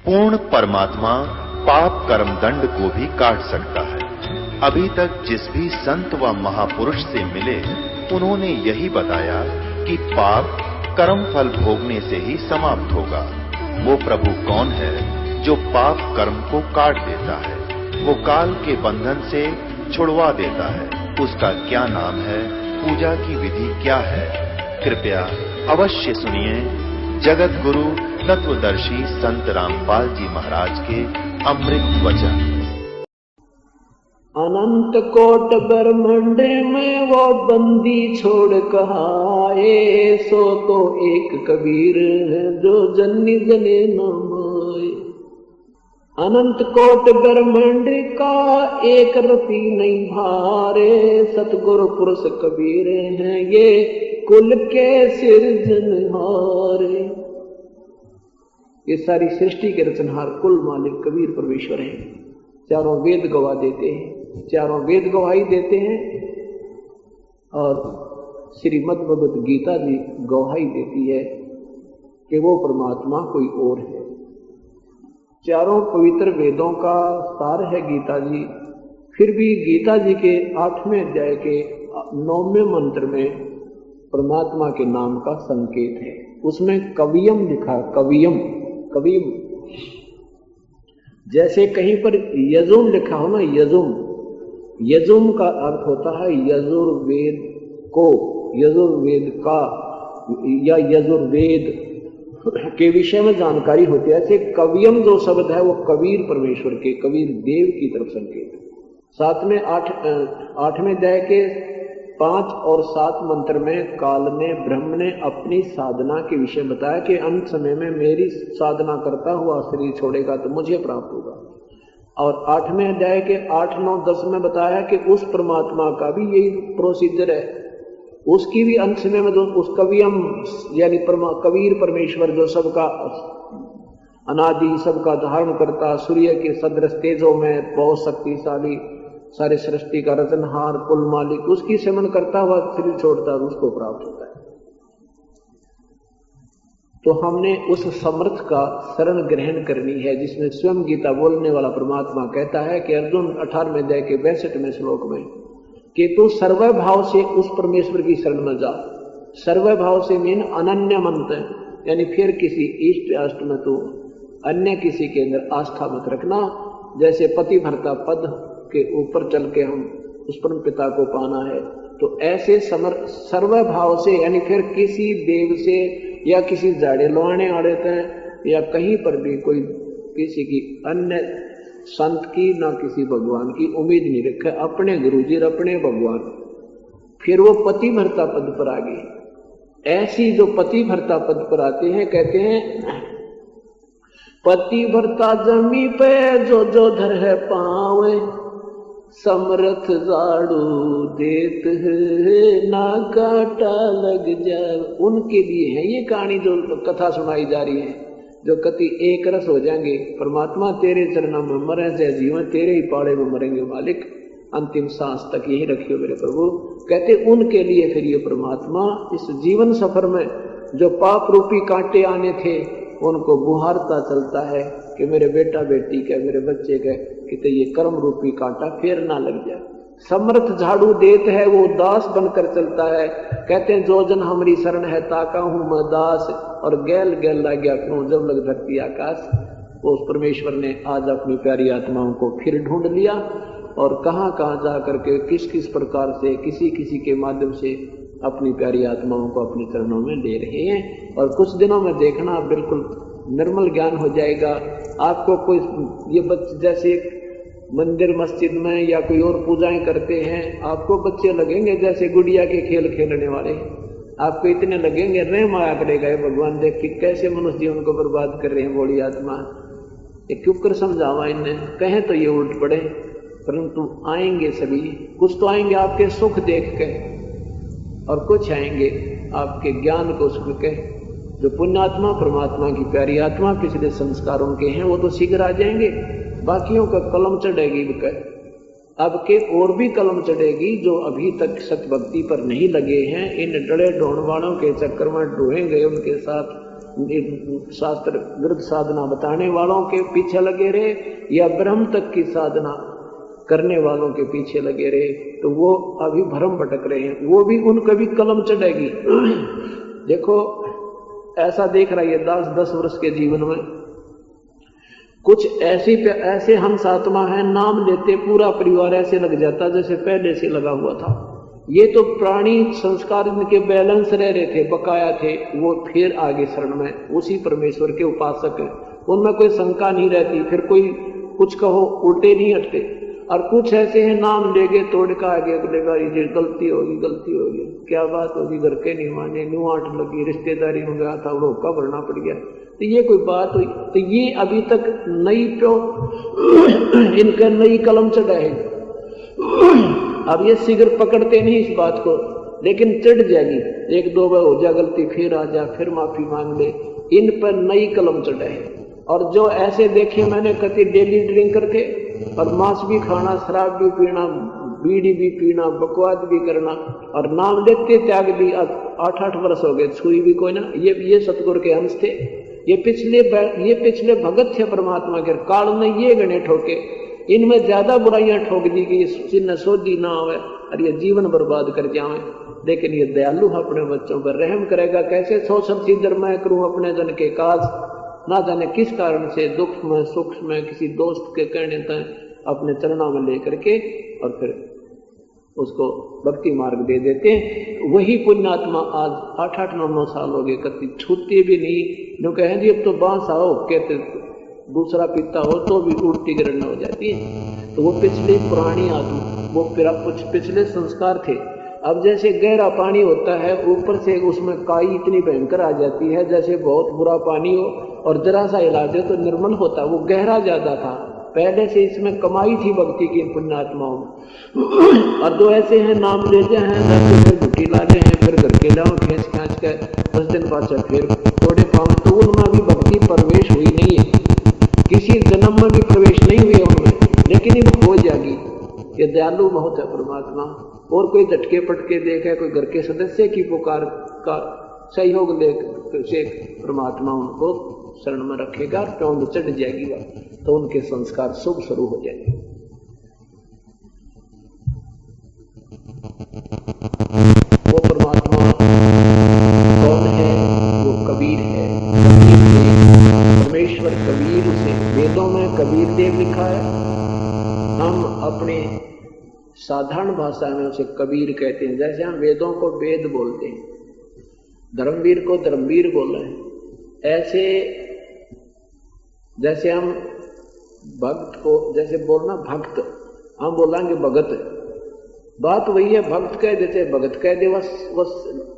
पूर्ण परमात्मा पाप कर्म दंड को भी काट सकता है। अभी तक जिस भी संत व महापुरुष से मिले उन्होंने यही बताया कि पाप कर्म फल भोगने से ही समाप्त होगा। वो प्रभु कौन है जो पाप कर्म को काट देता है, वो काल के बंधन से छुड़वा देता है। उसका क्या नाम है, पूजा की विधि क्या है? कृपया अवश्य सुनिए जगत गुरु तत्वदर्शी संत रामपाल जी महाराज के अमृत वचन। अनंत कोट ब्रह्मांड में वो बंदी छोड़ कहाए, सो तो एक कबीर है जो जन्नी जने न माए। अनंत कोट ब्रह्मांड का एक रति नहीं भारे, सतगुरु पुरुष कबीर हैं ये कुल के सिरजनहारे। ये सारी सृष्टि के रचनहार कुल मालिक कबीर परमेश्वर है। चारों वेद गवाह देते हैं, चारों वेद गवाही देते हैं और श्रीमद् भगवत गीता जी गवाही देती है कि वो परमात्मा कोई और है। चारों पवित्र वेदों का सार है गीता जी। फिर भी गीता जी के 8वें अध्याय के 9वें मंत्र में परमात्मा के नाम का संकेत है। उसमें कवियम लिखा, कवियम कवियम। जैसे कहीं पर यजुम लिखा हो ना, यजुम, यजुम का अर्थ होता है यजुर्वेद को, यजुर्वेद का या यजुर्वेद के विषय में जानकारी होती है। ऐसे कवियम जो शब्द है वो कबीर परमेश्वर के, कबीर देव की तरफ संकेत है। 8वें अध्याय के 5 और 7 मंत्र में काल ने ब्रह्म ने अपनी साधना के विषय बताया कि अंत समय में मेरी साधना करता हुआ शरीर छोड़ेगा तो मुझे प्राप्त होगा। और 8वें अध्याय के 8, 9, 10 में बताया कि उस परमात्मा का भी यही प्रोसीजर है, उसकी भी अंत समय में जो उस कवियम यानी कबीर परमेश्वर जो सबका अनादि, सबका धारण करता, सूर्य के सदृश तेजों में बहुत शक्तिशाली, सारे सृष्टि का रचनहार कुल मालिक, उसकी सेवन करता हुआ शरीर छोड़ता है, उसको प्राप्त होता है। तो हमने उस समर्थ का शरण ग्रहण करनी है जिसमें स्वयं गीता बोलने वाला परमात्मा कहता है कि अर्जुन 18वें अध्याय के 62वें श्लोक में कि तू सर्व भाव से उस परमेश्वर की शरण में जा। सर्व भाव से मीन अनन्य मंत, यानी फिर किसी इष्ट अष्ट में तू अन्य किसी के अंदर आस्था मत रखना। जैसे पति भरता पद के ऊपर चल के हम उस परम पिता को पाना है, तो ऐसे सर्व भाव से यानी फिर किसी देव से या किसी जाड़े लोहाने आड़े थे या कहीं पर भी कोई किसी की अन्य संत की ना किसी भगवान की उम्मीद नहीं रखे, अपने गुरुजी और अपने भगवान। फिर वो पति भरता पद पर आ गए। ऐसी जो पति भरता पद पर आते हैं, कहते हैं पति भरता जमी पे जो जो धर है पावे, समर्थ झाड़ू देत है ना काटा लग जाए। उनके लिए है ये कहानी जो कथा सुनाई जा रही है, जो कति एक रस हो जाएंगे। परमात्मा तेरे चरणों में मरे जय जीवन, तेरे ही पाड़े में मरेंगे मालिक, अंतिम सांस तक यही रखियो मेरे प्रभु। कहते उनके लिए फिर ये परमात्मा इस जीवन सफर में जो पाप रूपी कांटे आने थे उनको बुहारता चलता है कि मेरे बेटा बेटी के, मेरे बच्चे के कितने ये कर्म रूपी कांटा फिर ना लग जाए। समर्थ झाड़ू देत है, वो दास बनकर चलता है। कहते हैं जो जन हमारी शरण है ताका हूं मैं दास, और गैल गैल लग गया जब लग धरती आकाश। वो उस परमेश्वर ने आज अपनी प्यारी आत्माओं को फिर ढूंढ लिया और कहां कहां जा करके किस किस प्रकार से किसी किसी के माध्यम से अपनी प्यारी आत्माओं को अपने चरणों में ले रहे हैं। और कुछ दिनों में देखना बिल्कुल निर्मल ज्ञान हो जाएगा आपको। कोई ये बच्चे जैसे मंदिर मस्जिद में या कोई और पूजाएं करते हैं, आपको बच्चे लगेंगे जैसे गुड़िया के खेल खेलने वाले। आपको इतने लगेंगे, रहम आया करेगा भगवान देख के कैसे मनुष्य जीवन को बर्बाद कर रहे हैं बड़ी आत्मा। ये क्यों कर समझावा इन्हें, कहें तो ये उल्ट पड़े, परंतु आएंगे सभी। कुछ तो आएंगे आपके सुख देख के और कुछ आएंगे आपके ज्ञान को सुन के। जो पुण्यात्मा परमात्मा की प्यारी आत्मा पिछले संस्कारों के हैं वो तो शीघ्र आ जाएंगे, बाकियों का कलम चढ़ेगी। अब के और भी कलम चढ़ेगी जो अभी तक सत भक्ति पर नहीं लगे हैं, इन डरे ढोण वालों के चक्कर में ढोए गए, उनके साथ शास्त्र विरुद्ध साधना बताने वालों के पीछे लगे रहे या ब्रह्म तक की साधना करने वालों के पीछे लगे रहे, तो वो अभी भ्रम भटक रहे हैं। वो भी उनको भी कलम चढ़ेगी। देखो ऐसा देख रहा है 10 वर्ष के जीवन में कुछ ऐसे हंस आत्मा है, नाम लेते पूरा परिवार ऐसे लग जाता जैसे पहले से लगा हुआ था। ये तो प्राणी संस्कार इनके बैलेंस रह रहे थे, बकाया थे, वो फिर आगे शरण में उसी परमेश्वर के उपासक हैं, उनमें कोई शंका नहीं रहती। फिर कोई कुछ कहो उल्टे नहीं हटते। और कुछ ऐसे हैं नाम लेगे तोड़ का आगे अगलेगा, ये गलती होगी, क्या बात होगी, घर के नहीं माने, नुआट लगी, रिश्तेदारी में गया था, रोका भरना पड़ गया, तो ये कोई बात हुई? तो ये अभी तक नई इनका नई कलम चढ़ाएगी। अब ये शीघ्र पकड़ते नहीं इस बात को, लेकिन चढ़ जाएगी। 1-2 बार हो जा गलती, फिर आ जा, फिर माफी मांग ले, इन पर नई कलम चढ़ाए। और जो ऐसे देखे मैंने कति डेली ड्रिंकर थे और मांस भी खाना, शराब भी पीना, बीड़ी भी पीना, बकवाद भी करना और नाम लेते त्याग भी 8-8 वर्ष हो गए, छुई भी कोई ना। ये सतगुरु के अंश थे, ये पिछले भगत थे परमात्मा के। काल ने ये गणे ठोके, इनमें ज्यादा बुराइयां ठोक दी कि जिन्हें सोधी ना आवे और ये जीवन बर्बाद कर जावे। लेकिन ये दयालु अपने बच्चों पर रहम करेगा। कैसे 100 सिद्धर मैं करूं अपने जन के काज, ना जाने किस कारण से दुख में सुख में किसी दोस्त के कहने तक अपने चरणों में लेकर के और फिर उसको भक्ति मार्ग दे देते हैं। वही पुण्यात्मा आज 8-8-9 साल हो गए, कति छूते भी नहीं। जो कहें जी अब तो बांस आओ, कहते दूसरा पीता हो तो भी उल्टी गिरन हो जाती है। तो वो पिछली पुरानी आत्मा, वो कुछ पिछले संस्कार थे। अब जैसे गहरा पानी होता है, ऊपर से उसमें काई इतनी भयंकर आ जाती है जैसे बहुत बुरा पानी हो, और जरा सा हिला दे तो निर्मल होता। वो गहरा ज्यादा था, पहले से इसमें कमाई थी भक्ति की पुण्यात्माओं में। और जो ऐसे हैं नाम लेते हैं, फिर घुटी लाते हैं, फिर घर के लाओ खींच कर 10 दिन बाद फिर थोड़े पाँव, तो उनमें भी भक्ति प्रवेश हुई नहीं है, किसी जन्म में भी प्रवेश नहीं हुई उनमें, लेकिन ये हो जाएगी। ये दयालु बहुत है परमात्मा। और कोई झटके पटके देखे, कोई घर के सदस्य की पुकार का सहयोग से परमात्मा उनको शरण में रखेगा, टोंद चढ़ जाएगी तो उनके संस्कार शुभ शुरू हो जाएंगे। वो परमात्मा कौन है? वो कबीर है। परमेश्वर कबीर से वेदों में कबीर देव लिखा है। हम अपने साधारण भाषा में उसे कबीर कहते हैं। जैसे हम वेदों को वेद बोलते हैं, धर्मवीर को धर्मवीर बोल रहे हैं, ऐसे जैसे हम भक्त को जैसे बोलना भक्त, हम बोलेंगे भगत। बात वही है, भक्त कह देते भगत कह दे, बस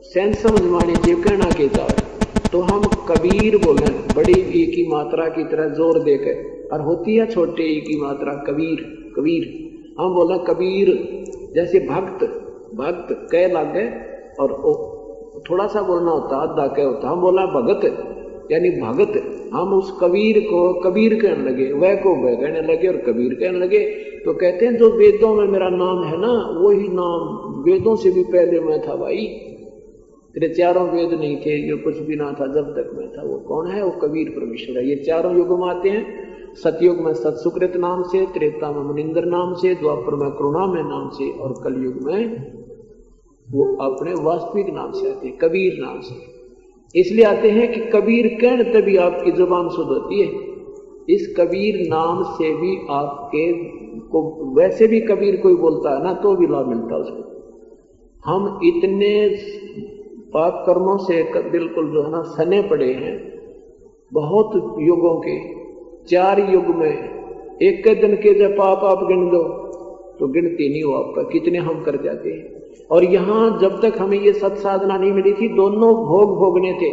सेंस समझ माने जो कहना के चाहे। तो हम कबीर बोले, बड़ी ई की मात्रा की तरह जोर देकर, और होती है छोटे ई की मात्रा कबीर। कबीर हम बोले कबीर। जैसे भक्त कह लागे और थोड़ा सा बोलना होता, आधा कह होता, हम बोला भगत यानी भगत। हम उस कबीर को कबीर कहने लगे, वह को वह कहने लगे और कबीर कहने लगे। तो कहते हैं जो वेदों में मेरा नाम है ना, वही नाम वेदों से भी पहले मैं था भाई। तेरे 4 वेद नहीं थे, जो कुछ भी ना था जब तक मैं था। वो कौन है? वो कबीर परमेश्वर है। ये 4 युग में आते हैं। सतयुग में सतसुकृत नाम से, त्रेता में मुनिंदर नाम से, द्वापर में करुणामय नाम से, और कलयुग में वो अपने वास्तविक नाम से आते हैं, कबीर नाम से। इसलिए आते हैं कि कबीर कहने तभी आपकी जुबान शुद्ध होती है। इस कबीर नाम से भी आपके को, वैसे भी कबीर कोई बोलता है ना तो भी लाभ मिलता है उसको। हम इतने पाप कर्मों से बिल्कुल जो है ना सने पड़े हैं, बहुत युगों के, 4 युग में एक दिन के जब पाप आप गिन दो तो गिनती नहीं हो आपका, कितने हम कर जाते हैं। और यहाँ जब तक हमें ये सत साधना नहीं मिली थी, दोनों भोग भोगने थे।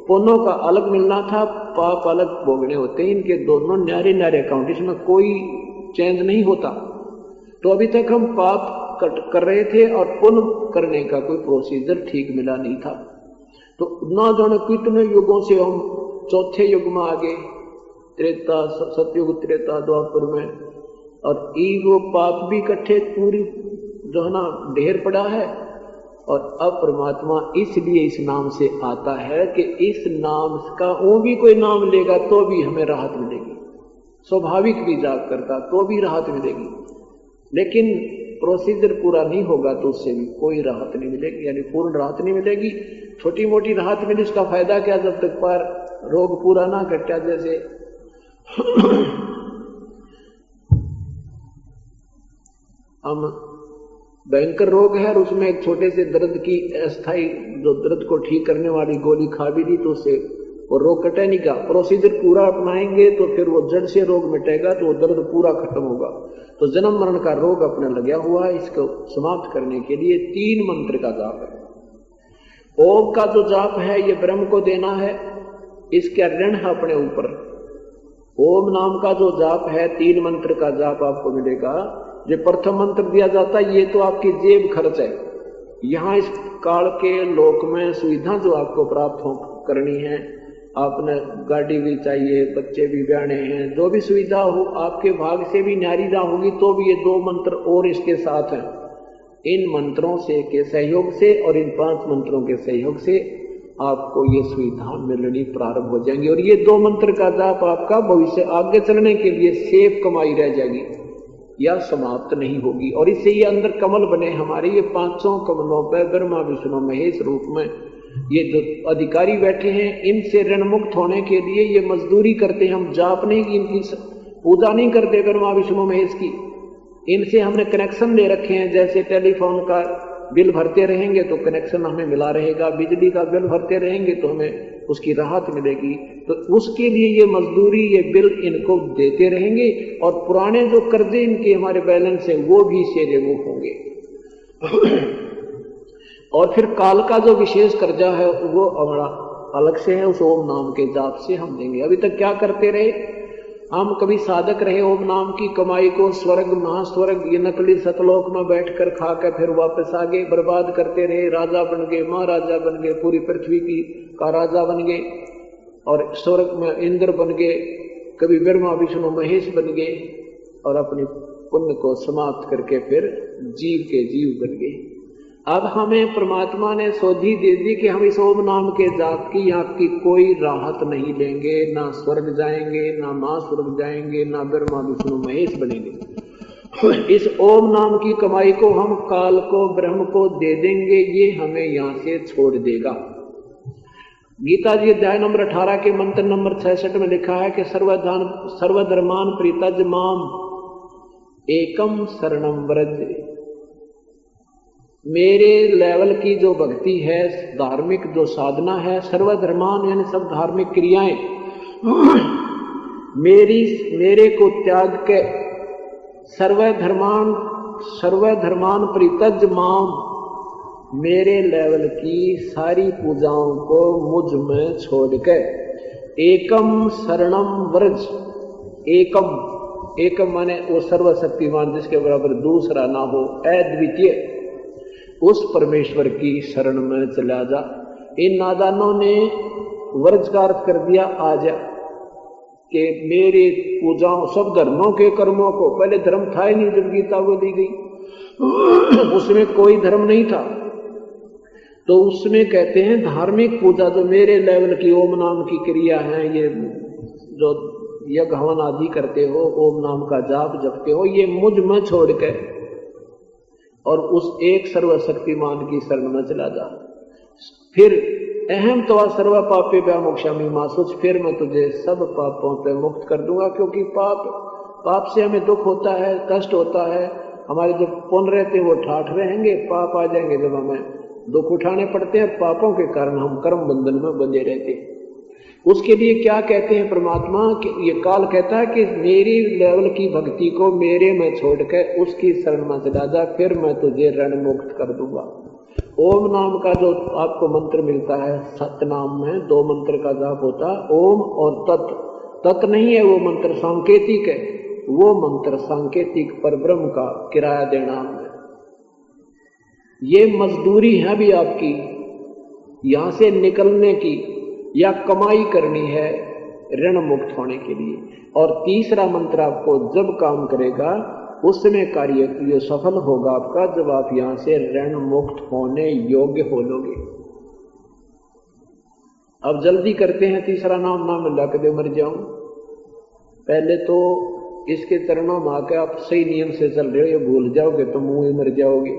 पुण्यों का अलग मिलना था, पाप अलग भोगने होते हैं। इनके दोनों न्यारे न्यारे अकाउंट, इसमें कोई चेंज नहीं होता। तो अभी तक हम पाप कर रहे थे और पुण्य करने का कोई प्रोसीजर ठीक मिला नहीं था। तो ना जाने कितने युगों से हम 4थे युग में आ गए, त्रेता, सतयुग, त्रेता, द्वापर में, और वो पाप भी इकट्ठे पूरी जो है ना ढेर पड़ा है। और अब परमात्मा इसलिए इस नाम से आता है कि इस नाम का वो भी कोई नाम लेगा तो भी हमें राहत मिलेगी, स्वाभाविक भी जाप करता तो भी राहत मिलेगी, लेकिन प्रोसीजर पूरा नहीं होगा तो उससे भी कोई राहत नहीं मिलेगी, यानी पूर्ण राहत नहीं मिलेगी। छोटी मोटी राहत मिली उसका फायदा क्या, जब तक पर रोग पूरा ना कटा। जैसे हम भयंकर रोग है और उसमें एक छोटे से दर्द की अस्थाई जो दर्द को ठीक करने वाली गोली खा भी दी तो उससे वो रोग कटे नहीं का। प्रोसीजर पूरा अपनाएंगे तो फिर वो जड़ से रोग मिटेगा, तो वो दर्द पूरा खत्म होगा। तो जन्म मरण का रोग अपने लगा हुआ है, इसको समाप्त करने के लिए 3 मंत्र का जाप है। ओम का जो जाप है ये ब्रह्म को देना है, इसका ऋण है अपने ऊपर। ओम नाम का जो जाप है 3 मंत्र का जाप आपको मिलेगा। जो प्रथम मंत्र दिया जाता है ये तो आपकी जेब खर्च है, यहाँ इस काल के लोक में सुविधा जो आपको प्राप्त हो करनी है, आपने गाड़ी भी चाहिए, बच्चे भी ब्याने हैं, जो भी सुविधा हो आपके भाग से भी न्यारी ना होगी तो भी ये 2 मंत्र और इसके साथ हैं। इन मंत्रों से के सहयोग से और इन 5 मंत्रों के सहयोग से आपको ये सुविधा मिलनी प्रारंभ हो जाएंगी और ये 2 मंत्र का जाप आपका भविष्य आगे चलने के लिए सेफ कमाई रह जाएगी या समाप्त नहीं होगी। और इससे ये अंदर कमल बने हमारे, ये 500 कमलों पर ब्रह्मा विष्णु महेश रूप में ये जो अधिकारी बैठे हैं, इनसे ऋण मुक्त होने के लिए ये मजदूरी करते हैं। हम जाप नहीं की, इनकी पूजा नहीं करते ब्रह्मा विष्णु महेश की, इनसे हमने कनेक्शन ले रखे हैं। जैसे टेलीफोन का बिल भरते रहेंगे तो कनेक्शन हमें मिला रहेगा, बिजली का बिल भरते रहेंगे तो हमें उसकी राहत मिलेगी। तो उसके लिए ये मजदूरी, ये बिल इनको देते रहेंगे और पुराने जो कर्जे इनके हमारे बैलेंस है वो भी इससे रिमूव होंगे। और फिर काल का जो विशेष कर्जा है वो हमारा अलग से है, उस ओम नाम के जाप से हम देंगे। अभी तक क्या करते रहे हम, कभी साधक रहे, ओम नाम की कमाई को स्वर्ग महास्वर्ग ये नकली सतलोक में बैठकर खा कर फिर वापस आ गए, बर्बाद करते रहे, राजा बन गए, महाराजा बन गए, पूरी पृथ्वी की का राजा बन गए और स्वर्ग में इंद्र बन गए, कभी ब्रह्मा विष्णु महेश बन गए और अपनी पुण्य को समाप्त करके फिर जीव के जीव बन गए। अब हमें परमात्मा ने सोधी दे दी कि हम इस ओम नाम के जाप की आपकी कोई राहत नहीं लेंगे, ना स्वर्ग जाएंगे, ना महास्वर्ग जाएंगे, ना ब्रह्मा विष्णु महेश बनेंगे। इस ओम नाम की कमाई को हम काल को ब्रह्म को दे देंगे, ये हमें यहाँ से छोड़ देगा। गीता जी अध्याय नंबर 18 के मंत्र नंबर 66 में लिखा है कि सर्वधर्मान परित्यज्य माम एकम शरणम व्रज। मेरे लेवल की जो भक्ति है, धार्मिक जो साधना है, सर्वधर्मान यानी सब धार्मिक क्रियाएं मेरे को त्याग के सर्वधर्मान परित्यज्य माम, मेरे लेवल की सारी पूजाओं को मुझ में छोड़ के एकम शरणम व्रज। एकम माने वो सर्वशक्तिमान जिसके बराबर दूसरा ना हो, अद्वितीय, उस परमेश्वर की शरण में चला जा। इन नादानों ने वर्ज का अर्थ कर दिया आ जा, कि मेरे पूजाओं सब धर्मों के कर्मों को, पहले धर्म था ही नहीं जब गीता को दी गई, उसमें कोई धर्म नहीं था, तो उसमें कहते हैं धार्मिक पूजा जो मेरे लेवल की ओम नाम की क्रिया है, ये जो यज्ञ हवन आदि करते हो, ओम नाम का जाप जपते हो, ये मुझ में छोड़ के और उस एक सर्वशक्तिमान की शरण में चला जा। फिर अहम तो सर्व पापे व्यामोक्षामि मां सोच, फिर मैं तुझे सब पापों पे मुक्त कर दूंगा। क्योंकि पाप से हमें दुख होता है, कष्ट होता है, हमारे जो पुण्य रहते हैं वो ठाठ रहेंगे, पाप आ जाएंगे जब हमें दुख उठाने पड़ते हैं, पापों के कारण हम कर्म बंधन में बंधे रहते हैं। उसके लिए क्या कहते हैं परमात्मा कि ये काल कहता है कि मेरी लेवल की भक्ति को मेरे में छोड़ के उसकी शरण में चला जा, फिर मैं तुझे ऋण मुक्त कर दूंगा। ओम नाम का जो आपको मंत्र मिलता है, सतनाम में 2 मंत्र का जाप होता है, ओम और तत् नहीं है वो मंत्र, सांकेतिक है वो मंत्र, सांकेतिक पर ब्रह्म का किराया देना है। ये मजदूरी है भी आपकी यहां से निकलने की या कमाई करनी है ऋण मुक्त होने के लिए। और तीसरा मंत्र आपको जब काम करेगा उस समय कार्य ये सफल होगा आपका जब आप यहां से ऋण मुक्त होने योग्य हो लोगे। अब जल्दी करते हैं, तीसरा नाम ना मिला के दे मर जाऊं। पहले तो इसके चरणों में आकर आप सही नियम से चल रहे हो, ये भूल जाओगे तो मुंह ही मर जाओगे।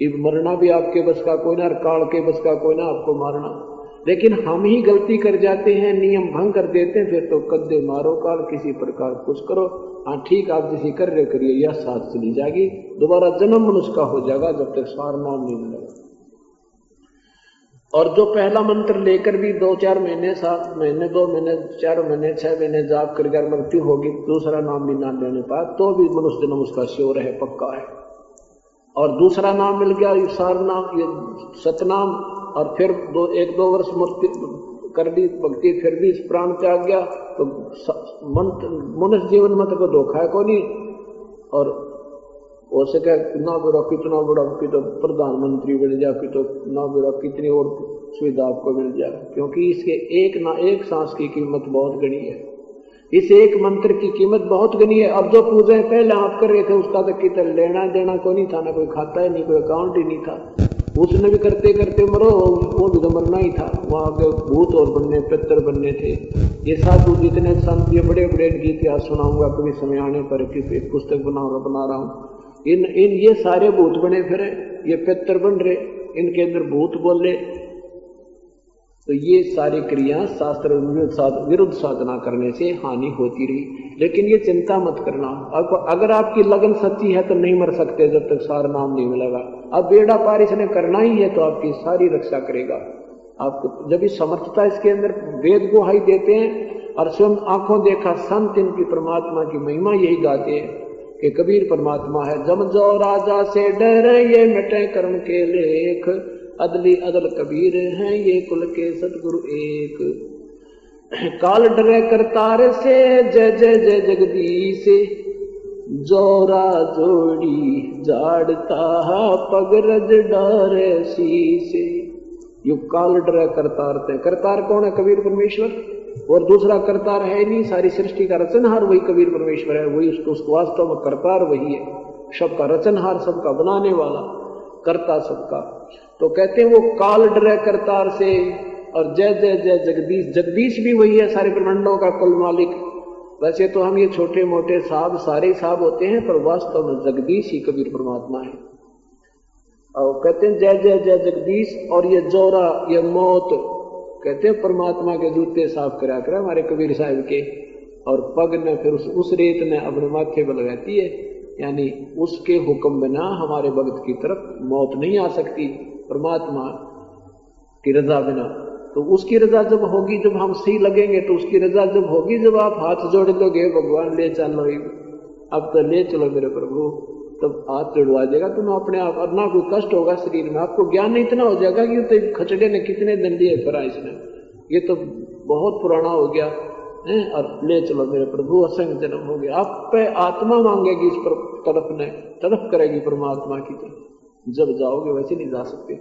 ये मरना भी आपके बस का कोई ना, काल के बस का कोई ना आपको मारना। लेकिन हम ही गलती कर जाते हैं, नियम भंग कर देते हैं, फिर तो कद्दे मारो काल किसी प्रकार कुछ करो। हाँ ठीक, आप जिसे कर रहे करिए, यह साथ चली जाएगी, दोबारा जन्म मनुष्य का हो जाएगा जब तक सार नाम नहीं मिलेगा। और जो पहला मंत्र लेकर भी 2-4 महीने, 7 महीने, 2 महीने, 4 महीने, 6 महीने जाप कर मृत्यु होगी, दूसरा नाम भी ना लेने पाए तो भी मनुष्य जन्म उसका श्योर है, पक्का है। और दूसरा नाम मिल गया, ये सार नाम, ये सतनाम, और फिर 1-2 वर्ष मृत्यु कर दी भक्ति, फिर भी प्राण त्याग गया, तो मनुष्य जीवन में तो धोखा है को नहीं। और हो सके ना बुरा कितना बड़ा कि तो प्रधानमंत्री बन जा, कि तो ना बुरा कितनी और सुविधा आपको मिल जाए, क्योंकि इसके एक ना एक सांस की कीमत बहुत गणी है, इस एक मंत्र की कीमत बहुत गनी है। अब जो पूजा पहले आप कर रहे थे उसका तो कितना लेना देना कोई नहीं था, ना कोई खाता है नहीं, कोई अकाउंट ही नहीं था, उसने भी करते करते मरो, वो भी तो मरना ही था। वहां के भूत और बनने, पितर बनने थे। ये साधु जितने संत, ये बड़े बड़े इनकी इतिहास सुनाऊंगा कभी समय आने पर, कि पुस्तक बना रहा हूँ। इन ये सारे भूत बने फिरे, ये पितर बन रहे, इनके अंदर भूत बोल रहे। तो ये सारी क्रिया शास्त्र विरुद्ध साधना करने से हानि होती रही। लेकिन ये चिंता मत करना, अगर आपकी लगन सच्ची है तो नहीं मर सकते जब तक सार नाम नहीं मिलेगा। अब बेड़ा पार इसने करना ही है तो आपकी सारी रक्षा करेगा। आपको जब इस समर्थता इसके अंदर वेद गुहाई देते हैं और स्वयं आंखों देखा संत इनकी परमात्मा की महिमा यही गाते हैं कि कबीर परमात्मा है। जब जो राजा से डरे ये मिटे कर्म के लेख, अदली अदल कबीर हैं ये कुल के सतगुरु एक। काल डरे करतार से जय जय जय जगदीश, जोरा जोड़ी जाड़ता पग रज डारे शीसे। यु काल डरे करतार थे, करतार कौन है? कबीर परमेश्वर। और दूसरा करतार है नहीं, सारी सृष्टि का रचनहार वही कबीर परमेश्वर है, वही उसको वास्तव में करतार वही है, सबका रचनहार, सबका बनाने वाला, करता सबका। तो कहते हैं वो काल डरे करतार से, और जय जय जय जगदीश, जगदीश भी वही है, सारे ब्रह्मांडों का कुल मालिक। वैसे तो हम ये छोटे मोटे साहब सारे साहब होते हैं, पर वास्तव में जगदीश ही कबीर परमात्मा है। और कहते हैं जय जय जय जगदीश। और ये जोरा, ये मौत, कहते हैं परमात्मा के जूते साफ करा कर हमारे कबीर साहब के, और पग ने फिर उस रेत ने अपने माथे पर लगाती है, यानी उसके हुक्म बिना हमारे भक्त की तरफ मौत नहीं आ सकती, परमात्मा की रजा बिना। तो उसकी रजा जब होगी, जब हम सही लगेंगे, तो उसकी रजा जब होगी जब आप हाथ जोड़ दोगे, भगवान ले चलो, अब तो ले चलो मेरे प्रभु, तब हाथ जोड़वा देगा तुम्हें अपने आप, और ना कोई कष्ट होगा शरीर में। आपको ज्ञान इतना हो जाएगा कि तो खचड़े ने कितने दिन लिए करा इसने, ये तो बहुत पुराना हो गया है, और ले चलो मेरे प्रभु, असंग जन्म हो गया। आप पे आत्मा मांगेगी इस पर, तड़प करेगी परमात्मा की तरफ, जब जाओगे वैसे नहीं जा सकते।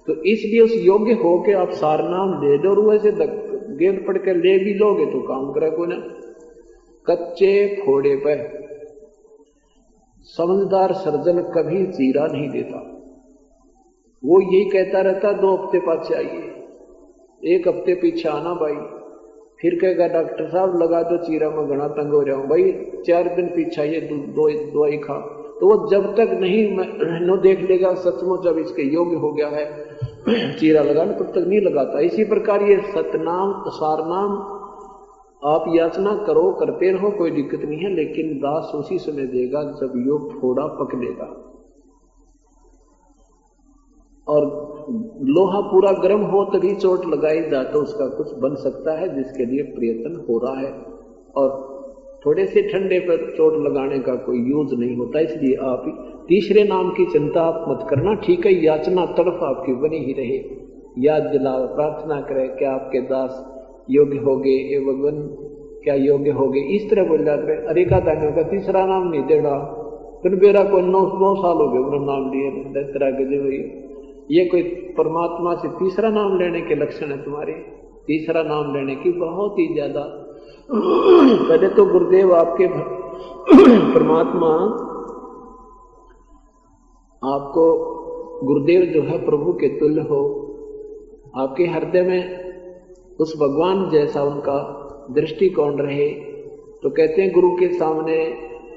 तो इसलिए उस योग्य होके आप सारनाम ले दो, और वैसे गेंद पड़ के ले भी लोगे तो काम करे को ना। कच्चे फोड़े पे समझदार सर्जन कभी चीरा नहीं देता, वो यही कहता रहता 2 हफ्ते पाछे आइए, 1 हफ्ते पीछे आना भाई, फिर कहेगा डॉक्टर साहब लगा दो चीरा, में घना तंग हो जाऊं भाई, 4 दिन पीछे आइए, दवाई खा। तो वो जब तक नहीं नो देख लेगा सचमुच जब इसके योग्य हो गया है चीरा लगाना, तब तक नहीं लगाता। इसी प्रकार ये सतनाम सारनाम आप याचना करो, करते रहो, कोई दिक्कत नहीं है, लेकिन दास उसी समय देगा जब योग थोड़ा पक लेगा। और लोहा पूरा गर्म हो तभी चोट लगाई जा तो उसका कुछ बन सकता है, जिसके लिए प्रयत्न हो रहा है। और थोड़े से ठंडे पर चोट लगाने का कोई यूज नहीं होता, इसलिए आप तीसरे नाम की चिंता आप मत करना, ठीक है। याचना तड़फ आपकी बनी ही रहे, याद दिलाओ, प्रार्थना करें क्या आपके दास योग्य हो गए, ए भगवान क्या योग्य हो गए, इस तरह बोल जाते हैं। अरे का दानियों का तीसरा नाम नहीं देना, फिर मेरा कोई 9 साल हो गए मेरा नाम लिए, 10 तरह के जो ये कोई परमात्मा से तीसरा नाम लेने के लक्षण है तुम्हारे, तीसरा नाम लेने की बहुत ही ज्यादा। पहले तो गुरुदेव आपके परमात्मा आपको गुरुदेव जो है प्रभु के तुल्य हो, आपके हृदय में उस भगवान जैसा उनका दृष्टिकोण रहे। तो कहते हैं गुरु के सामने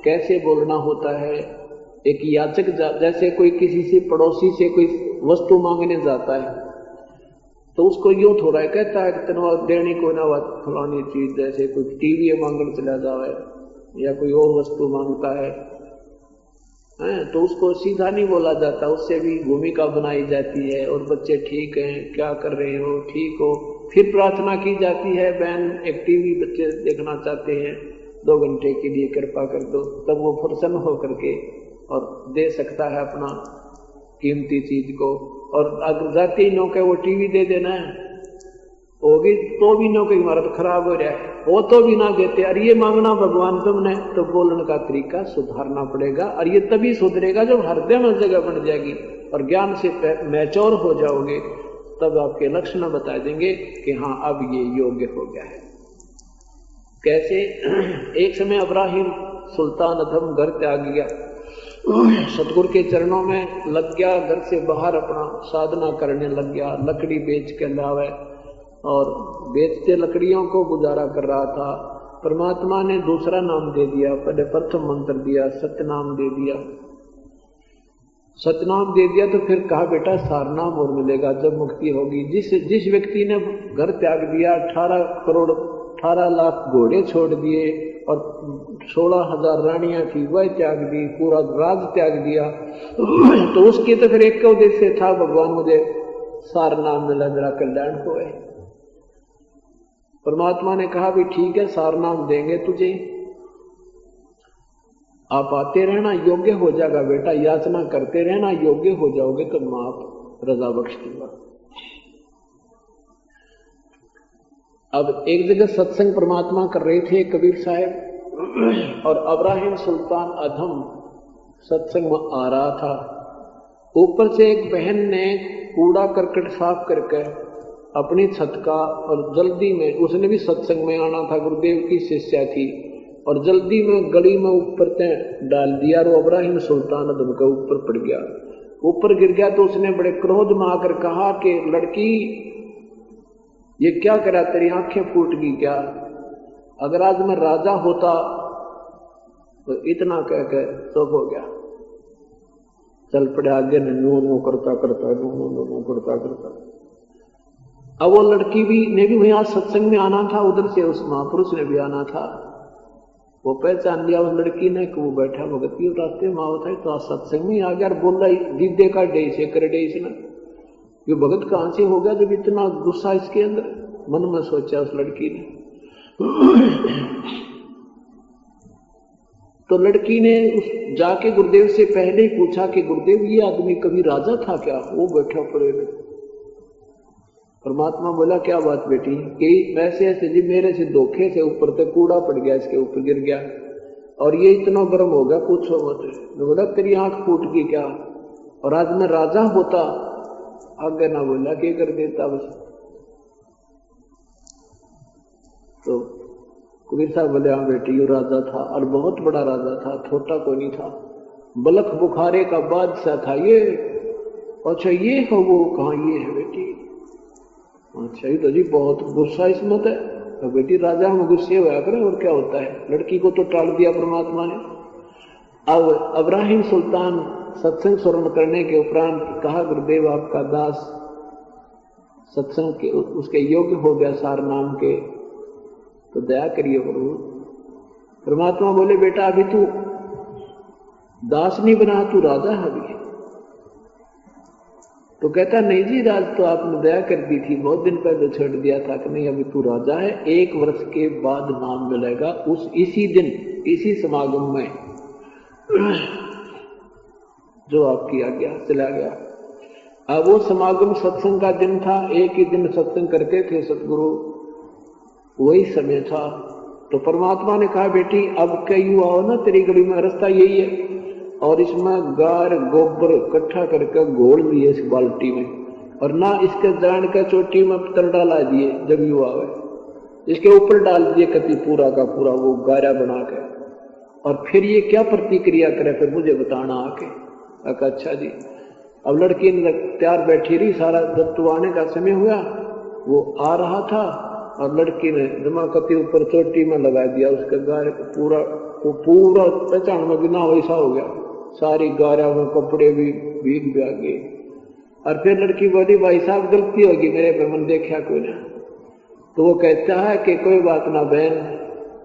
कैसे बोलना होता है। एक याचक जैसे कोई किसी से पड़ोसी से कोई वस्तु मांगने जाता है तो उसको यूं थोड़ा कहता है कि तेना देनी कोई ना बात फलानी चीज, जैसे कोई टीवी मांगने चला जावे या कोई और वस्तु मांगता है तो उसको सीधा नहीं बोला जाता, उससे भी भूमिका बनाई जाती है। और बच्चे ठीक हैं, क्या कर रहे हो, ठीक हो। फिर प्रार्थना की जाती है, बहन एक टीवी बच्चे देखना चाहते हैं 2 घंटे के लिए, कृपा कर दो। तब वो प्रसन्न होकर के और दे सकता है अपना कीमती चीज को। और अगर जाते ही नौके वो टीवी दे देना है होगी तो भी नौके हमारा तो खराब हो रहा है, वो तो भी ना देते। और ये मांगना भगवान तुमने, तो बोलने का तरीका सुधारना पड़ेगा। और ये तभी सुधरेगा जब हृदय में जगह बन जाएगी और ज्ञान से मैच्योर हो जाओगे, तब आपके लक्षण बता देंगे कि हाँ अब ये योग्य हो गया है। कैसे? एक समय इब्राहिम सुल्तान अधम घर त्याग गया, सतगुरु के चरणों में लग गया, घर से बाहर अपना साधना करने लग गया। लकड़ी बेच के लावे और बेचते लकड़ियों को गुजारा कर रहा था। परमात्मा ने दूसरा नाम दे दिया, पहले प्रथम मंत्र दिया, सत्यनाम दे दिया। सतनाम दे दिया तो फिर कहा बेटा सारनाम और मिलेगा जब मुक्ति होगी। जिस व्यक्ति ने घर त्याग दिया, 18 लाख घोड़े छोड़ दिए और 16,000 रानियां थी वह त्याग दी, पूरा राज त्याग दिया, तो उसके तो फिर एक उद्देश्य था, भगवान मुझे सारनाम मिला, मेरा कल्याण होए। परमात्मा ने कहा भी ठीक है सारनाम देंगे तुझे, आप आते रहना, योग्य हो जाएगा बेटा, याचना करते रहना, योग्य हो जाओगे तो मैं आप रजा बख्श दूंगा। अब एक जगह सत्संग परमात्मा कर रहे थे कबीर साहब, और इब्राहिम सुल्तान अधम सत्संग में आ रहा था। ऊपर से एक बहन ने कूड़ा करकट साफ करके अपनी छत का, और जल्दी में उसने भी सत्संग में आना था, गुरुदेव की शिष्या थी, और जल्दी में गली में ऊपर तक डाल दिया और इब्राहिम सुल्तान अधम के ऊपर पड़ गया। ऊपर गिर गया तो उसने बड़े क्रोध में आकर कहा कि लड़की ये क्या करा, तेरी आंखें फूट गई क्या? अगर आज मैं राजा होता तो इतना कह के चुप हो गया, चल पड़े आगे नो नो करता करता, नो नो नो नो करता करता। अब वो लड़की भी ने भी वहां सत्संग में आना था, उधर से उस महापुरुष ने भी आना था। वो पहचान लिया उस लड़की ने कि वो बैठा भगत की रास्ते में होता है, तो आज सत्संग में आ गया और बोल रहा दीदे का डे से कर डे से ना, ये भगत कहां से हो गया जब इतना गुस्सा इसके अंदर, मन में सोचा उस लड़की ने। तो लड़की ने उस जाके गुरुदेव से पहले ही पूछा कि गुरुदेव ये आदमी कभी राजा था क्या? वो बैठा पड़े में। परमात्मा बोला क्या बात बेटी? कि वैसे ऐसे जी मेरे से धोखे से ऊपर तक कूड़ा पड़ गया, इसके ऊपर गिर गया और ये इतना गर्म हो गया पूछो मत। मैं बोला तेरी आंख फूट गई क्या? और आज मैं राजा होता, आगे ना बोला क्या कर देता बस। तो कबीर साहब बोले हाँ बेटी ये राजा था, और बहुत बड़ा राजा था, छोटा कोई नहीं था, बलख बुखारे का बादशाह था ये। अच्छा ये हो वो? कहाँ ये है बेटी? अच्छा ये तो जी बहुत गुस्सा इसमत है। तो बेटी राजा में गुस्से हुआ करे और क्या होता है। लड़की को तो टाल दिया परमात्मा ने। अब इब्राहिम सुल्तान सत्संग स्मरण करने के उपरांत कहा गुरुदेव आपका दास सत्संग के उसके योग्य हो गया सार नाम के, तो दया करिए प्रभु। परमात्मा बोले बेटा अभी तू दास नहीं बना, तू राजा है अभी। तो कहता नहीं जी राज तो आपने दया कर दी थी, बहुत दिन पहले छोड़ दिया था कि नहीं अभी तू राजा है, 1 वर्ष के बाद नाम मिलेगा उस इसी दिन इसी समागम में जो आपकी आज्ञा चला गया। अब वो समागम सत्संग का दिन था, एक ही दिन सत्संग करते थे सतगुरु, वही समय था। तो परमात्मा ने कहा बेटी अब कई हुआ हो ना तेरी गली में, रास्ता यही है, और इसमें गार गोबर इकट्ठा करके घोल दिए इस बाल्टी में, और ना इसके जान का चोटी में पत्थर डाला दिए जब युवा हुए, इसके ऊपर डाल दिए कति पूरा का पूरा वो गारा बना के, और फिर ये क्या प्रतिक्रिया करे फिर मुझे बताना आके। अच्छा जी। अब लड़की ने तैयार बैठी रही, सारा जब तो आने का समय हुआ वो आ रहा था और लड़की ने जमाकती ऊपर चोटी में लगा दिया, उसका गार पूरा वो पूरा पहचान में बिना वैसा हो गया, सारी गारा में कपड़े भी भीग भी आ गए। और फिर लड़की बोली भाई साहब गलती होगी मेरे पे, मन देखा कोई ना। तो वो कहता है कि कोई बात ना बहन,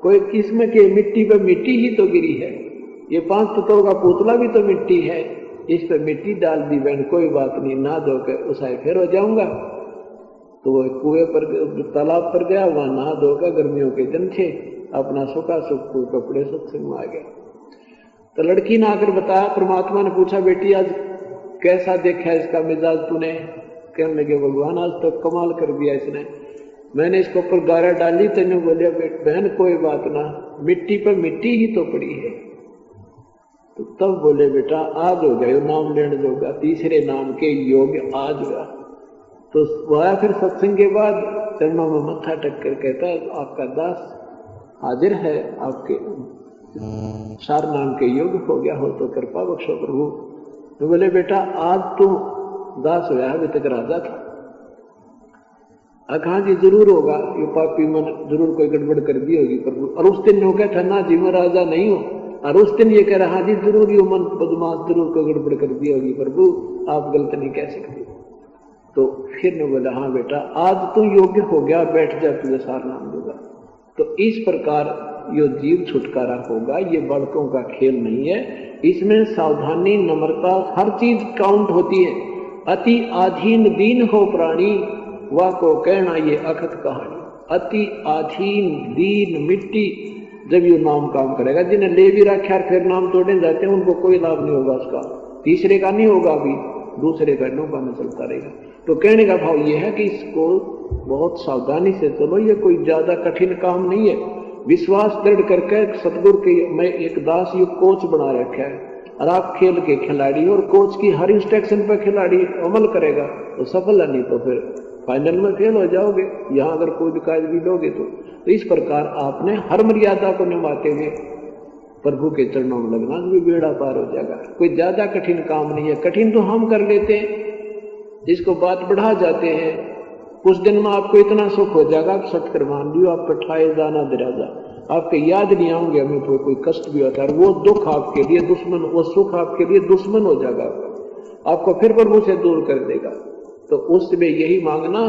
कोई किस्म के मिट्टी पे मिट्टी ही तो गिरी है, ये 5 तत्वों का पुतला भी तो मिट्टी है, इस पे मिट्टी डाल दी बहन, कोई बात नहीं, ना धोकर उसाए फिर हो जाऊंगा। तो वो कुएं पर तालाब पर गया, वहां नहा धोकर, गर्मियों के दिन थे, अपना सूखा सूख कपड़े सत्संग में आ गया। तो लड़की ने आकर बताया, परमात्मा ने पूछा बेटी आज कैसा देखा इसका मिजाज तूने? कहने लगे भगवान आज तो कमाल कर दिया इसने, मैंने इसके ऊपर गारा डाली, तेने बोलिया बहन कोई बात ना, मिट्टी पर मिट्टी ही तो पड़ी है। तो तब बोले बेटा आज हो गया नाम लेने जोगा, तीसरे नाम के योग आज हुआ। तो वह फिर सत्संग के बाद चरणों में मत्था टेक कर कहता है आपका दास हाजिर है, आपके सार नाम के योग हो गया हो तो कृपा बख्शो प्रभु। तो बोले बेटा आज तो दास होया, अभी तक राजा था। कहा जी जरूर होगा, ये पापी मन जरूर कोई गड़बड़ कर दी होगी प्रभु। और उस दिन कहा था ना जी मैं राजा नहीं हूं, और उस दिन ये कह रहा जी जरूर ये मन बदमाश जरूर कोई गड़बड़ कर दी होगी प्रभु, आप गलत नहीं कह सकते। तो फिर ने बोला हाँ बेटा आज तो योग्य हो गया, बैठ जा तुझे सार नाम दूंगा। तो इस प्रकार यो जीव छुटकारा होगा, ये बालकों का खेल नहीं है, इसमें सावधानी नम्रता हर चीज काउंट होती है। अति आधीन दीन हो प्राणी, वाह को कहना ये अखत कहानी। अति आधीन दीन मिट्टी जब ये नाम काम करेगा, जिन्हें ले भी रखा फिर नाम तोड़ने जाते हैं उनको कोई लाभ नहीं होगा उसका, तीसरे का नहीं होगा, अभी दूसरे का नौका में चलता रहेगा। तो कहने का भाव ये है कि इसको बहुत सावधानी से चलो, ये कोई ज्यादा कठिन काम नहीं है। विश्वास दृढ़ करके सतगुरु के मैं एक दास युग कोच बना रखा है, और आप खेल के खिलाड़ी और कोच की हर इंस्ट्रक्शन पर खिलाड़ी अमल करेगा तो सफल है, नहीं तो फिर फाइनल में फेल हो जाओगे यहाँ अगर कोई विकास भी लोगे तो। इस प्रकार आपने हर मर्यादा को निभाते हुए प्रभु के चरणों में लगना, भी बेड़ा पार हो जाएगा। कोई ज्यादा कठिन काम नहीं है, कठिन तो हम कर लेते हैं, इसको बात बढ़ा जाते हैं। कुछ दिन में आपको इतना सुख हो जाएगा, आप सटकर मान लियो, आप पठाए जाना दराजा, आपके याद नहीं आऊंगे हमें कोई कष्ट भी होता है, वो दुख आपके लिए दुश्मन, वो सुख आपके लिए दुश्मन हो जाएगा, आपको फिर प्रभु से दूर कर देगा। तो उसमें यही मांगना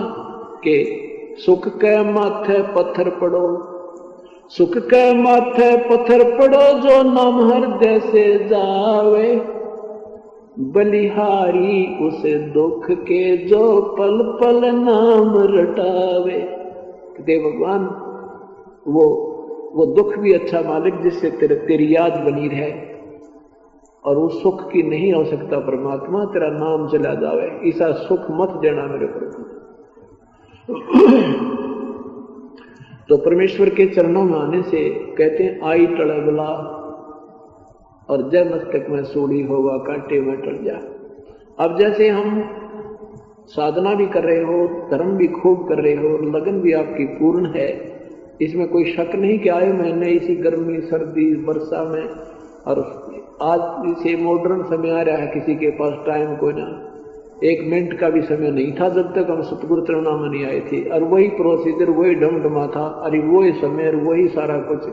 कि सुख के माथे पत्थर पड़ो, सुख के माथे पत्थर पड़ो, जो नाम हृदय से जावे, बलिहारी उसे दुख के जो पल पल नाम रटावे। दे भगवान वो दुख भी अच्छा मालिक जिससे तेरी याद बनी रहे, और उस सुख की नहीं हो सकता परमात्मा तेरा नाम चला जावे, ऐसा सुख मत देना मेरे प्रभु। तो परमेश्वर के चरणों में आने से कहते हैं आई टड़बला और जय मस्तक में सूढ़ी होगा कांटे में टल जा। अब जैसे हम साधना भी कर रहे हो, धर्म भी खूब कर रहे हो, लगन भी आपकी पूर्ण है, इसमें कोई शक नहीं कि आए महीने इसी गर्मी सर्दी वर्षा में, और आज से मॉडर्न समय आ रहा है, किसी के पास टाइम कोई ना, 1 मिनट का भी समय नहीं था जब तक हम सतगुरु चरणों में नहीं आए थे, और वही प्रोसीजर वही डमडमा था, अरे वही समय वही सारा कुछ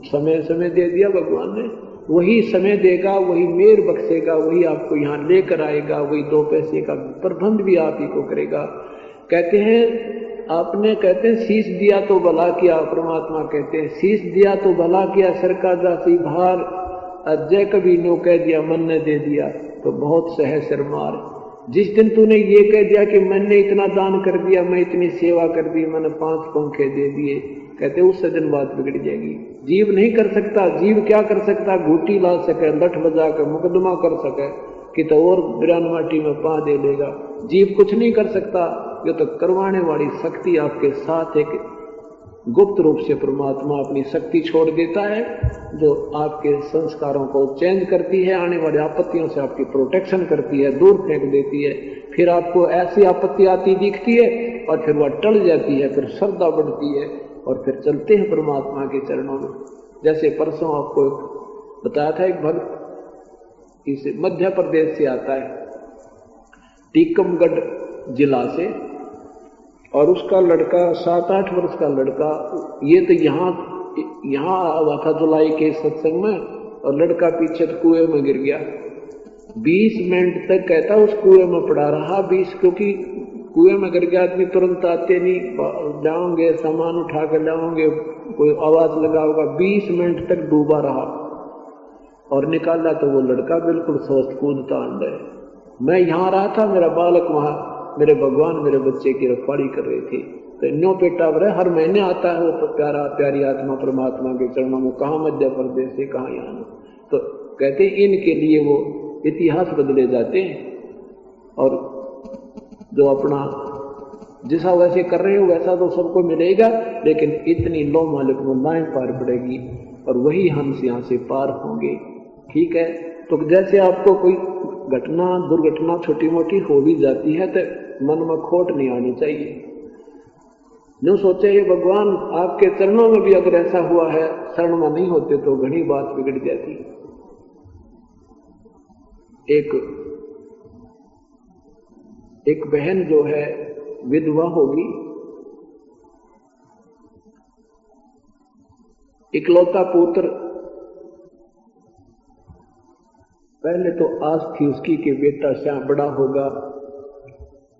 समय दे दिया भगवान ने, वही समय देगा, वही मेर बख्शेगा, वही आपको यहाँ लेकर आएगा, वही 2 पैसे का प्रबंध भी आप ही को करेगा। कहते हैं आपने, कहते हैं शीश दिया तो भला किया, परमात्मा कहते हैं शीश दिया तो भला किया, सर का दासी भार अजय कभी नो कह दिया मन ने दे दिया तो बहुत सह शर्मार। जिस दिन तूने ये कह दिया कि मैंने इतना दान कर दिया, मैं इतनी सेवा कर दी, मैंने 5 पंखे दे दिए, कहते उस दिन बात बिगड़ जाएगी। जीव नहीं कर सकता, जीव क्या कर सकता, घूटी ला सके, लठ बजा कर मुकदमा कर सके कि तो और बिरान माटी में पा दे लेगा, जीव कुछ नहीं कर सकता। ये तो करवाने वाली शक्ति आपके साथ एक गुप्त रूप से परमात्मा अपनी शक्ति छोड़ देता है, जो आपके संस्कारों को चेंज करती है, आने वाली आपत्तियों से आपकी प्रोटेक्शन करती है, दूर फेंक देती है। फिर आपको ऐसी आपत्ति आती दिखती है और फिर वह टल जाती है, फिर श्रद्धा बढ़ती है और फिर चलते हैं परमात्मा के चरणों में। जैसे परसों आपको बताया था, एक भक्त इस मध्य प्रदेश से आता है, टीकमगढ़ जिला से, और उसका लड़का 7-8 वर्ष का लड़का, ये तो यहाँ हुआ था जुलाई के सत्संग में, और लड़का पीछे कुएं में गिर गया। 20 मिनट तक कहता उस कुएं में पड़ा रहा। 20, क्योंकि कुएं में गिर गया आदमी तुरंत आते नहीं, जाओगे सामान उठा कर लाओगे, कोई आवाज लगा होगा। 20 मिनट तक डूबा रहा और निकाला तो वो लड़का बिल्कुल स्वस्थ कूदता अंडे। मैं यहाँ रहा था, मेरा बालक वहां, मेरे भगवान मेरे बच्चे की रखवाली कर रहे थे। तो न्यो पेटा वर हर महीने आता है वो प्यारा प्यारी आत्मा परमात्मा के चरणों में, कहाँ मध्य प्रदेश से कहाँ यहाँ। तो कहते इनके लिए वो इतिहास बदले जाते हैं, और जो अपना जैसा वैसे कर रहे हो वैसा तो सबको मिलेगा, लेकिन इतनी लो मालिक में लाइन पार पड़ेगी और वही हम यहाँ से पार होंगे। ठीक है, तो जैसे आपको कोई घटना दुर्घटना छोटी मोटी हो भी जाती है तो मन में खोट नहीं आनी चाहिए। जो सोचे ये भगवान आपके चरणों में भी अगर ऐसा हुआ है, शरण में नहीं होते तो घनी बात बिगड़ जाती। एक बहन जो है विधवा होगी, इकलौता पुत्र, पहले तो आस थी उसकी कि बेटा श्याम बड़ा होगा,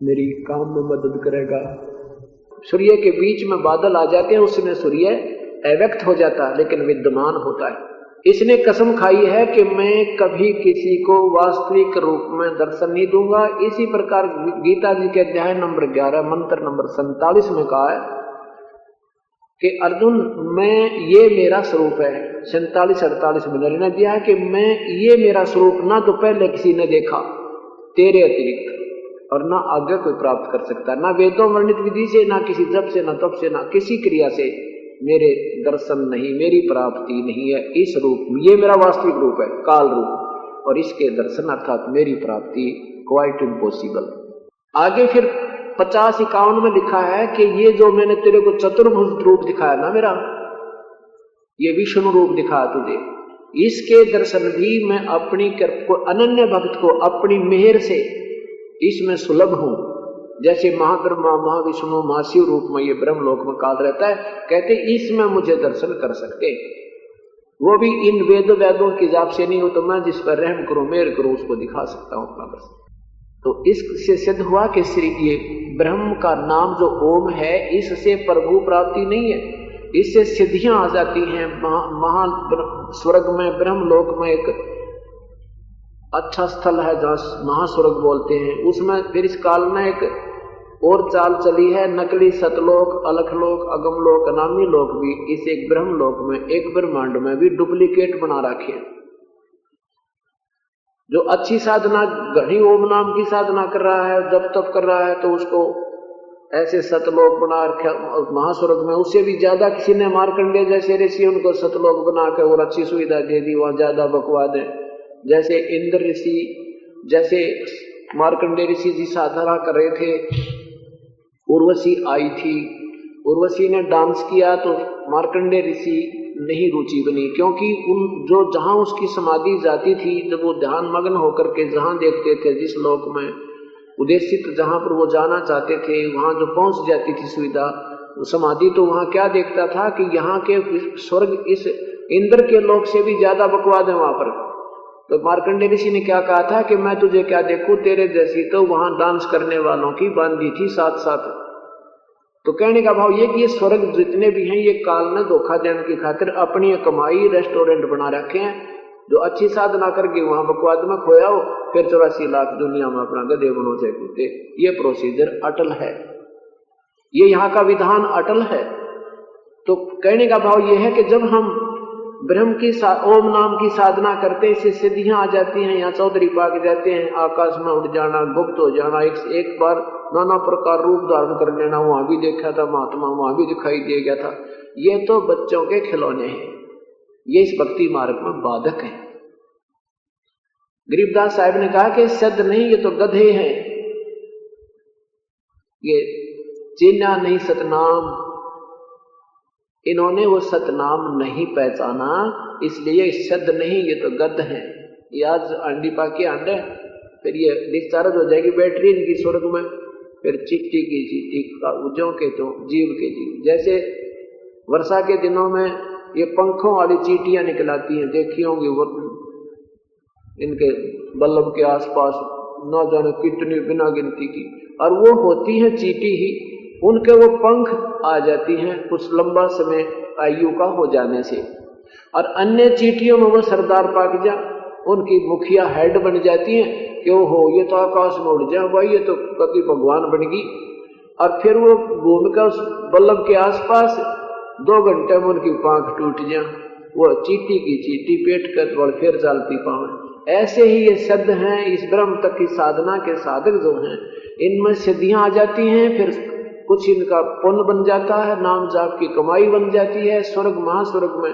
मेरी काम में मदद करेगा। सूर्य के बीच में बादल आ जाते हैं, उसमें सूर्य अव्यक्त हो जाता है लेकिन विद्यमान होता है। इसने कसम खाई है कि मैं कभी किसी को वास्तविक रूप में दर्शन नहीं दूंगा। इसी प्रकार गीता जी के अध्याय नंबर 11 मंत्र नंबर 47 में कहा है कि अर्जुन मैं ये मेरा स्वरूप है। 47-48 में ने दिया है कि मैं ये मेरा स्वरूप ना तो पहले किसी ने देखा तेरे अतिरिक्त, और ना आगे कोई प्राप्त कर सकता, ना वेदों वर्णित विधि से, ना किसी जप से, ना तप से, ना किसी क्रिया से मेरे दर्शन नहीं, मेरी प्राप्ति नहीं है। इस रूप ये मेरा वास्तविक रूप है, काल रूप, और इसके दर्शन अर्थात मेरी प्राप्ति क्वाइट इम्पॉसिबल। आगे फिर 50-51 में लिखा है कि ये जो मैंने तेरे को चतुर्भुज रूप दिखाया ना मेरा, ये विष्णु रूप दिखाया तुझे, इसके दर्शन भी मैं अपनी अनन्य भक्त को अपनी मेहर से इसमें सुलभ हूं। जैसे महाब्रह्मा महाविष्णु महाशिव रूप में ये ब्रह्मलोक में काल रहता है, कहते इसमें मुझे दर्शन कर सकते, वो भी इन वेदों की जाप से नहीं हो, तो मैं जिस पर रहम करूं मेहर करूं उसको दिखा सकता हूं अपना दर्शन। तो इससे सिद्ध हुआ कि श्री ये ब्रह्म का नाम जो ओम है, इससे प्रभु प्राप्ति नहीं है, इससे सिद्धियां आ जाती हैं। महा स्वर्ग में ब्रह्मलोक में एक अच्छा स्थल है जहाँ महास्वर्ग बोलते हैं, उसमें फिर इस काल में एक और चाल चली है, नकली सतलोक, अलखलोक, अगमलोक, अनामी लोक भी इस एक ब्रह्मलोक में, एक ब्रह्मांड में भी डुप्लीकेट बना रखे हैं। जो अच्छी साधना घनी ओम नाम की साधना कर रहा है, जब तप कर रहा है, तो उसको ऐसे सतलोक बना रखा महास्वर्ग में। उससे भी ज्यादा किसी ने मार्कंडेय जैसे ऋषि उनको सतलोक बना के और अच्छी सुविधा दे दी, वहां ज्यादा बकवाद है। जैसे इंद्र ऋषि, जैसे मार्कंडेय ऋषि जी साधना कर रहे थे, उर्वशी आई थी, उर्वशी ने डांस किया तो मार्कंडेय ऋषि नहीं रुचि बनी, क्योंकि उन जो जहां उसकी समाधि जाती थी, जब वो ध्यान मग्न होकर के जहां देखते थे, जिस लोक में उद्देशित जहां पर वो जाना चाहते थे, वहां जो पहुंच जाती थी सुविधा समाधि, तो वहां क्या देखता था कि यहाँ के स्वर्ग इस इंद्र के लोक से भी ज्यादा बकवाद है वहां पर। तो मार्कंडेय ऋषि ने क्या कहा था कि मैं तुझे क्या देखूं, तेरे जैसी तो वहां डांस करने वालों की बांधी थी साथ साथ। तो कहने का भाव ये कि ये स्वर्ग जितने भी हैं, ये काल ने धोखा देने की खातिर अपनी कमाई रेस्टोरेंट बना रखे हैं। जो अच्छी साधना करके वहां बकवाद में खोया हो, फिर 84 लाख दुनिया में अपना गधे बनो से कूदे। ये प्रोसीजर अटल है, ये यहाँ का विधान अटल है। तो कहने का भाव ये है कि जब हम ब्रह्म की ओम नाम की साधना करते हैं, इससे सिद्धियां आ जाती हैं। यहाँ चौधरी पाक जाते हैं, आकाश में उड़ जाना, गुप्त हो जाना, एक बार नाना प्रकार रूप धारण कर लेना, वहां भी देखा था महात्मा, वहां भी दिखाई दे गया था। ये तो बच्चों के खिलौने हैं, ये इस भक्ति मार्ग में बाधक है। गरीबदास साहब ने कहा कि सद नहीं, ये तो गधे हैं, ये चिन्हा नहीं सतनाम, इन्होंने वो सतनाम नहीं पहचाना, इसलिए सद नहीं, ये तो गध है। ये आज अंडी पाके अंडे, फिर ये डिस्चार्ज हो जाएगी बैटरी इनकी स्वर्ग में, फिर चींटी की चींटी, जो के तो जीव के जीव। जैसे वर्षा के दिनों में ये पंखों वाली चींटियां निकलाती हैं, देखी होंगी वो इनके बल्लभ के आसपास न जाने कितनी बिना गिनती की, और वो होती हैं चींटी ही, उनके वो पंख आ जाती हैं कुछ लंबा समय आयु का हो जाने से। और अन्य चींटियों में वो सरदार पाक जा, उनकी मुखिया हेड बन जाती हैं कि हो ये तो आकाश में उड़ जाए भाई, ये तो कति भगवान बन गई। और फिर वो घूमकर उस बल्लभ के आसपास 2 घंटे में उनकी पांख टूट जाए, वो चींटी की चींटी पेट कर फिर चलती पावे। ऐसे ही ये सिद्ध हैं, इस ब्रह्म तक की साधना के साधक जो हैं, इनमें सिद्धियां आ जाती हैं, फिर कुछ इनका पुण्य बन जाता है, नाम जाप की कमाई बन जाती है। स्वर्ग महास्वर्ग में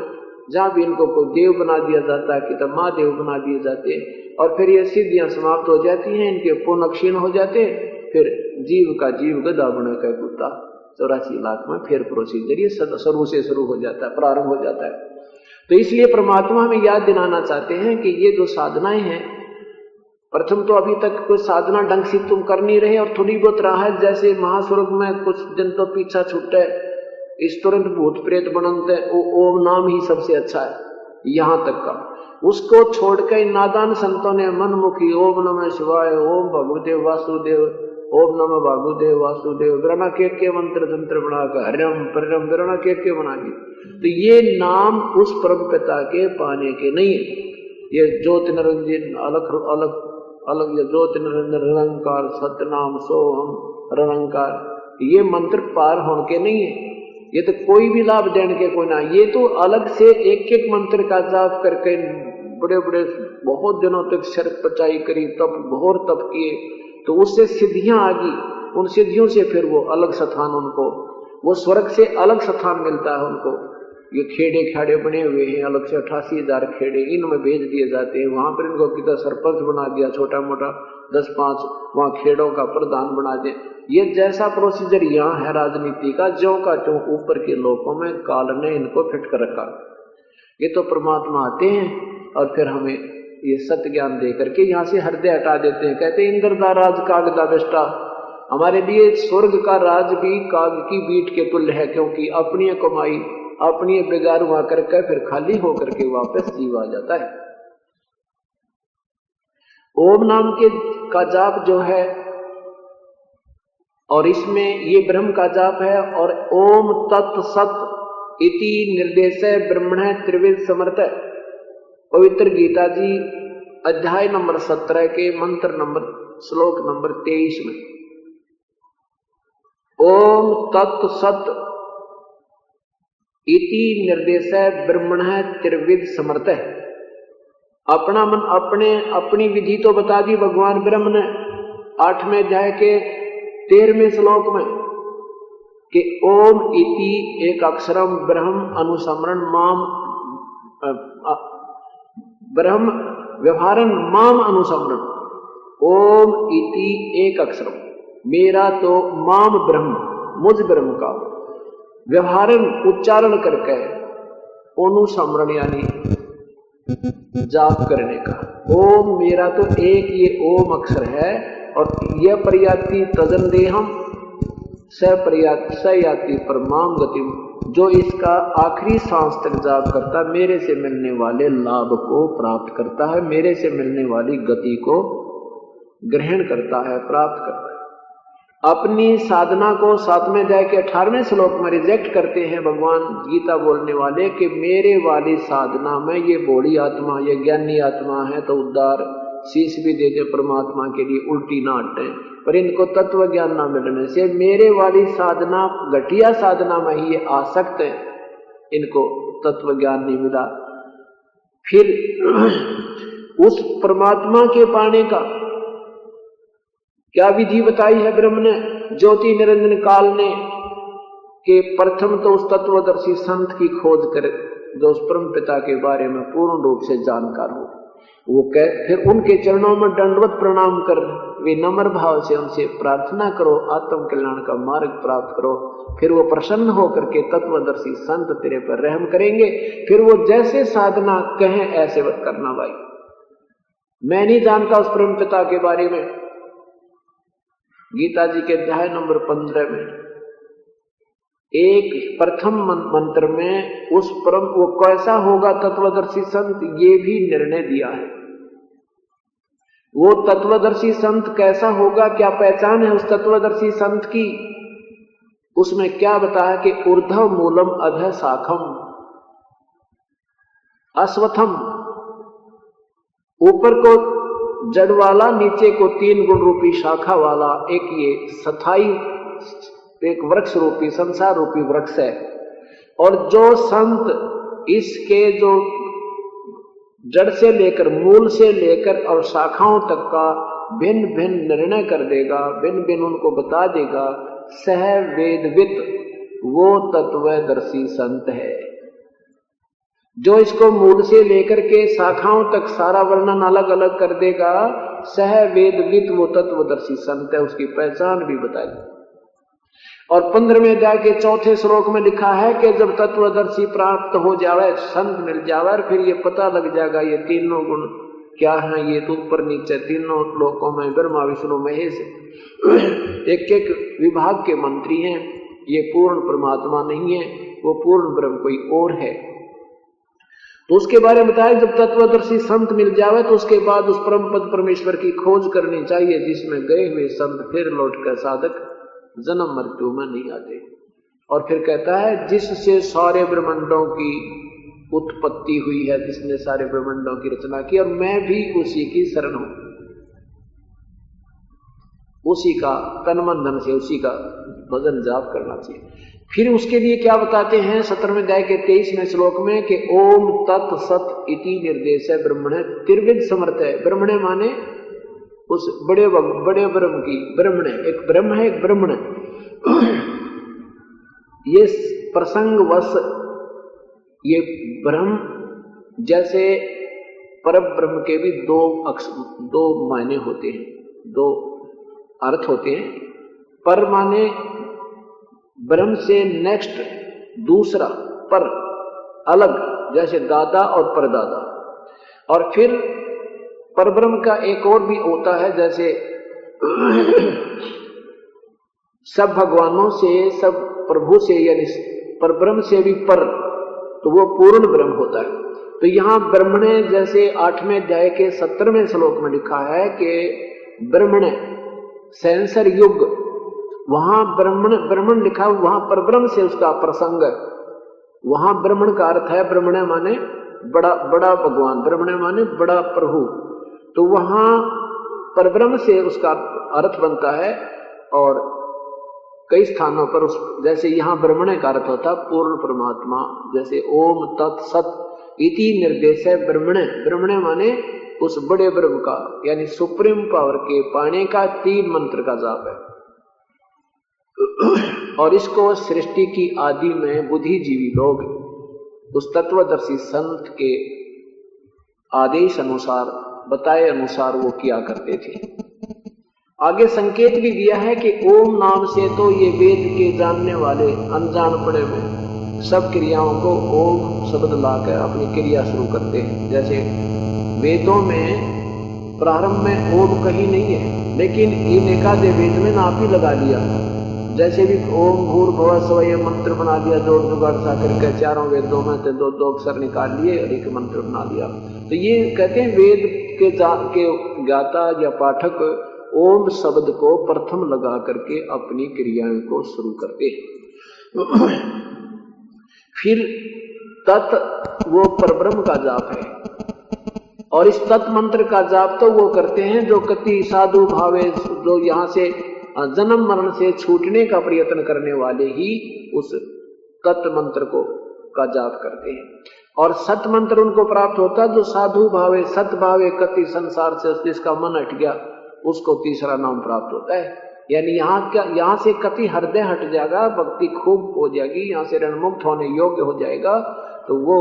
जहां भी इनको कोई देव बना दिया जाता है कि तो महादेव बना दिए जाते हैं, और फिर ये सिद्धियां समाप्त हो जाती हैं, इनके पुण्य क्षीण हो जाते हैं, फिर जीव का जीव गधा बने का कुत्ता 84 लाख में फिर प्रोसीजर ये शुरू से शुरू हो जाता है, प्रारंभ हो जाता है। तो इसलिए परमात्मा हमें याद दिलाना चाहते हैं कि ये जो साधनाएं हैं, प्रथम तो अभी तक कोई साधना ढंग से तुम कर नहीं रहे, और थोड़ी बहुत रहा है, जैसे महास्वर्ग में कुछ दिन तो पीछा छूटे, इस तुरंत भूत प्रेत बनते, ओम नाम ही सबसे अच्छा है यहाँ तक का। उसको छोड़कर नादान संतों ने मनमुखी ओम नमः शिवाय, ओम भगवदेव वासुदेव, ओम नमः भागुदेव वासुदेव, ग्रणा के मंत्र तंत्र बनाकर हरिम परिम ग्रणा के बना दी। तो ये नाम उस परम पिता के पाने के नहीं है। ये ज्योति निरंजन अलग अलग अलग, ये ज्योति निरंजन निरंकार सत्यनाम सोहम निरंकार, ये मंत्र पार होने के नहीं है। ये तो कोई भी लाभ देने के कोई ना, ये तो अलग से एक एक मंत्र का जाप करके बड़े बड़े बहुत दिनों तक शर्त पचाई करी, तप घोर तप किए, तो उससे सिद्धियां आ गई। उन सिद्धियों से फिर वो अलग स्थान, उनको वो स्वर्ग से अलग स्थान मिलता है उनको। ये खेड़े खाड़े बने हुए हैं अलग से, 88,000 खेड़े इनमें भेज दिए जाते हैं। वहां पर इनको कितना सरपंच बना दिया, छोटा मोटा 10-5 वहां खेड़ों का प्रधान बना दिया। ये जैसा प्रोसीजर यहाँ है राजनीति का, ज्यों का त्यों ऊपर के लोगों में काल ने इनको फिट कर रखा। ये तो परमात्मा आते हैं और फिर हमें ये सत्य ज्ञान दे करके यहाँ से हृदय हटा देते हैं। कहते हैं इंद्र दा राज काग दा बेष्टा, हमारे लिए स्वर्ग का राज भी काग की बीट के तुल्य है, क्योंकि अपनी कमाई अपनी बेगार हुआ करके फिर खाली होकर के वापस जीव आ जाता है। ओम नाम के का जाप जो है, और इसमें ये ब्रह्म का जाप है, और ओम तत् सत इति निर्देश ब्रह्मण त्रिविध समर्थ, पवित्र गीता जी अध्याय नंबर 17 के मंत्र नंबर श्लोक नंबर 23 में ओम तत् सत इति निर्देश ब्रह्मण त्रिविध समर्थ। अपना मन अपनी विधि तो बता दी भगवान ब्रह्म ने 8वें अध्याय के 13वें श्लोक में कि ओम इति एक अक्षरम ब्रह्म अनुसमरण माम ब्रह्म व्यवहारन माम अनुसमरण। ओम इति एक अक्षरम, मेरा तो माम ब्रह्म मुझ ब्रह्म का व्यवहारन उच्चारण करके, अनुसमरण यानी जाप करने का। ओम मेरा तो एक ये ओम अक्षर है, और यह प्रयाति तजन देहम सयाति परमाम गतिम, जो इसका आखिरी सांस तक जाप करता मेरे से मिलने वाले लाभ को प्राप्त करता है, मेरे से मिलने वाली गति को ग्रहण करता है, प्राप्त करता है। अपनी साधना को 7वें अध्याय के 18वें श्लोक में रिजेक्ट करते हैं भगवान गीता बोलने वाले कि मेरे वाली साधना में ये बूढ़ी आत्मा, ये ज्ञानी आत्मा है तो उद्धार शीश भी दे दे परमात्मा के लिए, उल्टी ना हटे, पर इनको तत्व ज्ञान ना मिलने से मेरे वाली साधना घटिया साधना में ही आसक्त है, इनको तत्व ज्ञान नहीं मिला। फिर उस परमात्मा के पाने का क्या विधि बताई है ब्रह्म ने, ज्योति निरंजन काल ने, कि प्रथम तो उस तत्वदर्शी संत की खोज करे जो उस परम पिता के बारे में पूर्ण रूप से जानकार हो। वो फिर उनके चरणों में दंडवत प्रणाम कर विनम्र भाव से उनसे प्रार्थना करो, आत्म कल्याण का मार्ग प्राप्त करो। फिर वो प्रसन्न होकर के तत्वदर्शी संत तेरे पर रहम करेंगे। फिर वो जैसे साधना कहें ऐसे वक्त करना भाई। मैं नहीं जानता उस परम पिता के बारे में। गीता जी के अध्याय नंबर 15 में एक प्रथम मंत्र में उस परम वो कैसा होगा तत्वदर्शी संत, ये भी निर्णय दिया है। वो तत्वदर्शी संत कैसा होगा, क्या पहचान है उस तत्वदर्शी संत की, उसमें क्या बताया कि ऊर्ध्व मूलम अधः शाखम, अश्वत्थम, ऊपर को जड़ वाला, नीचे को 3 गुण रूपी शाखा वाला एक ये स्थायी एक वृक्ष रूपी संसार रूपी वृक्ष है। और जो संत इसके जो जड़ से लेकर मूल से लेकर और शाखाओं तक का भिन्न भिन्न निर्णय कर देगा, भिन्न भिन्न उनको बता देगा, सह वेदवित, वो तत्वदर्शी संत है। जो इसको मूल से लेकर के शाखाओं तक सारा वर्णन अलग अलग कर देगा, सह वेदवित, वो तत्वदर्शी संत है। उसकी पहचान भी बताई। और 15वें अध्याय के 4थे श्लोक में लिखा है कि जब तत्वदर्शी प्राप्त हो जावे, संत मिल जावे, और फिर ये पता लग जाएगा ये तीनों गुण क्या है, ये तो ऊपर नीचे तीनों लोकों में ब्रह्मा विष्णु महेश एक एक विभाग के मंत्री हैं। ये पूर्ण परमात्मा नहीं है, वो पूर्ण ब्रह्म कोई और है। तो उसके बारे में बताया, जब तत्वदर्शी संत मिल जावे तो उसके बाद उस परम पद परमेश्वर की खोज करनी चाहिए, जिसमें गए हुए संत फिर लौट कर साधक जन्म मृत्यु में नहीं आते। और फिर कहता है, जिससे सारे ब्रह्मांडों की उत्पत्ति हुई है, जिसने सारे ब्रह्मांडों की रचना की, और मैं भी उसी की शरण हूं, उसी का तन मन धन से उसी का भजन जाप करना चाहिए। फिर उसके लिए क्या बताते हैं 17वें अध्याय के 23वें श्लोक में कि ओम तत् सत इति निर्देश है ब्रह्मणे त्रिविध समर्थ है। ब्रह्मणे माने उस बड़े ब्रह्म की, ब्रह्मणे एक ब्रह्म है, एक ब्रह्मण। ये प्रसंग वश ये ब्रह्म जैसे परम ब्रह्म के भी दो मायने होते हैं, 2 अर्थ होते हैं। पर माने ब्रह्म से नेक्स्ट दूसरा, पर अलग, जैसे दादा और परदादा। और फिर परब्रह्म का एक और भी होता है, जैसे सब भगवानों से, सब प्रभु से, यानी परब्रह्म से भी पर, तो वो पूर्ण ब्रह्म होता है। तो यहां ब्रह्मणे जैसे 8वें अध्याय के 17वें श्लोक में लिखा है कि ब्रह्मणे सेंसर युग, वहां ब्रह्मण लिखा, वहां परब्रह्म से उसका प्रसंग है। वहां ब्रह्मण का अर्थ है, ब्रह्मणे माने बड़ा भगवान, ब्रह्मणे माने बड़ा प्रभु। तो वहां परब्रह्म से उसका अर्थ बनता है। और कई स्थानों पर जैसे यहां ब्रह्मणे का अर्थ होता पूर्ण परमात्मा, जैसे ओम तत् सत इति निर्देश है ब्रह्मणे। ब्रह्मणे माने उस बड़े ब्रह्म का, यानी सुप्रीम पावर के पाने का 3 मंत्र का जाप है। और इसको सृष्टि की आदि में बुद्धिजीवी लोग उस तत्वदर्शी संत के आदेश अनुसार, बताए अनुसार वो किया करते थे। आगे संकेत भी दिया है कि ओम नाम से तो ये वेद के जानने वाले अनजान पड़े में सब क्रियाओं को ओम शब्द लाकर अपनी क्रिया शुरू करते हैं। जैसे वेदों में प्रारंभ में ओम कहीं नहीं है, लेकिन इन एकादे वेद में नाप ही लगा दिया। जैसे भी ओम भूर्भुवः स्वः ये मंत्र बना दिया, जोड़ जुगाड़ सा करके 4 वेदों में से 2 अक्षर निकाल लिए और एक मंत्र बना दिया। तो ये कहते हैं वेद के ज्ञाता या पाठक ओम शब्द को प्रथम लगा करके अपनी क्रियाओं को शुरू करते हैं। फिर तत् वो परब्रह्म का जाप है। और इस तत् मंत्र का जाप तो वो करते हैं जो कति साधु भावे, जो यहाँ से जन्म मरण से छूटने का प्रयत्न करने वाले ही उस तत् मंत्र को का जाप करते हैं। और सत मंत्र उनको प्राप्त होता है जो साधु भावे, सत भावे कति संसार से जिसका मन हट गया, उसको तीसरा नाम प्राप्त होता है। यानी यहाँ से कति हृदय हट जाएगा, भक्ति खूब हो जाएगी, यहाँ से ऋणमुक्त होने योग्य हो जाएगा, तो वो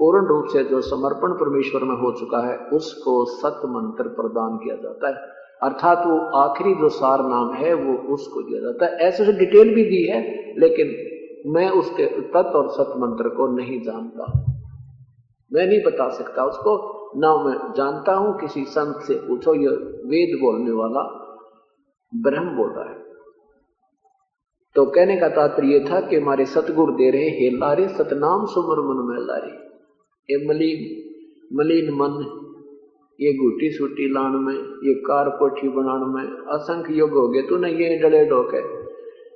पूर्ण रूप से जो समर्पण परमेश्वर में हो चुका है उसको सत मंत्र प्रदान किया जाता है। अर्थात वो आखिरी जो सार नाम है वो उसको दिया जाता है। ऐसे से डिटेल भी दी है, लेकिन मैं उसके तत् और सत मंत्र को नहीं जानता, मैं नहीं बता सकता उसको। ना मैं जानता हूं, किसी संत से पूछो। ये वेद बोलने वाला ब्रह्म बोल रहा है। तो कहने का तात्पर्य ये था कि हमारे सतगुरु दे रहे हे लारे सतनाम सुमर मन में लारे। ये मलिन मन, ये घुटी सूटी लान में, ये कार कोठी बनाने में असंख्य योग हो गए। तू नहीं ये डले डोके,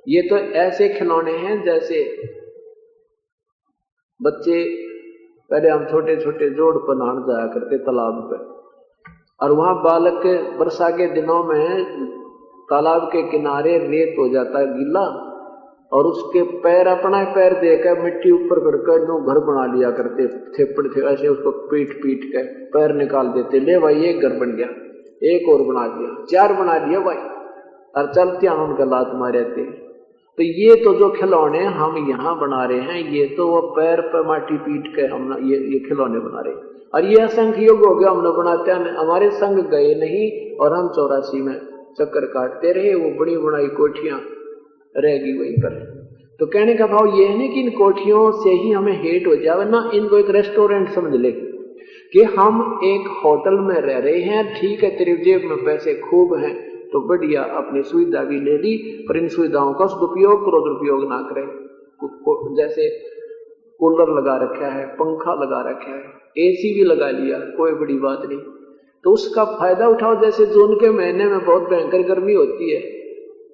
ये तो ऐसे खिलौने हैं जैसे बच्चे पहले हम छोटे छोटे जोड़ पर नहाने जाया करते तालाब पे, और वहां बालक वर्षा के दिनों में तालाब के किनारे रेत हो जाता है गीला, और उसके पैर अपना पैर देकर मिट्टी ऊपर करके नो घर बना लिया करते, थेपड़ थे ऐसे उसको पीट पीट के पैर निकाल देते। ले भाई एक घर बन गया, एक और बना दिया, 4 बना दिया भाई, और चलते हम उनका लात मारे थे। तो ये तो जो खिलौने हम यहाँ बना रहे हैं, ये तो वो पैर पर माटी पीट के हम ये खिलौने बना रहे हैं। और ये असंख्य योग हो गया हमने बनाते हैं, हमारे संग गए नहीं, और हम 84 में चक्कर काटते रहे, वो बड़ी बनाई कोठियां रहेगी वहीं पर। तो कहने का भाव ये है ना कि इन कोठियों से ही हमें हेट हो जाए ना, इनको एक रेस्टोरेंट समझ ले कि हम एक होटल में रह रहे हैं। ठीक है, तेरी जेब में पैसे खूब हैं तो बढ़िया, अपनी सुविधा भी ले ली, पर इन सुविधाओं का सदुपयोग करो, दुरुपयोग ना करें। जैसे कूलर लगा रखा है, पंखा लगा रखा है, एसी भी लगा लिया, कोई बड़ी बात नहीं, तो उसका फायदा उठाओ। जैसे जून के महीने में बहुत भयंकर गर्मी होती है,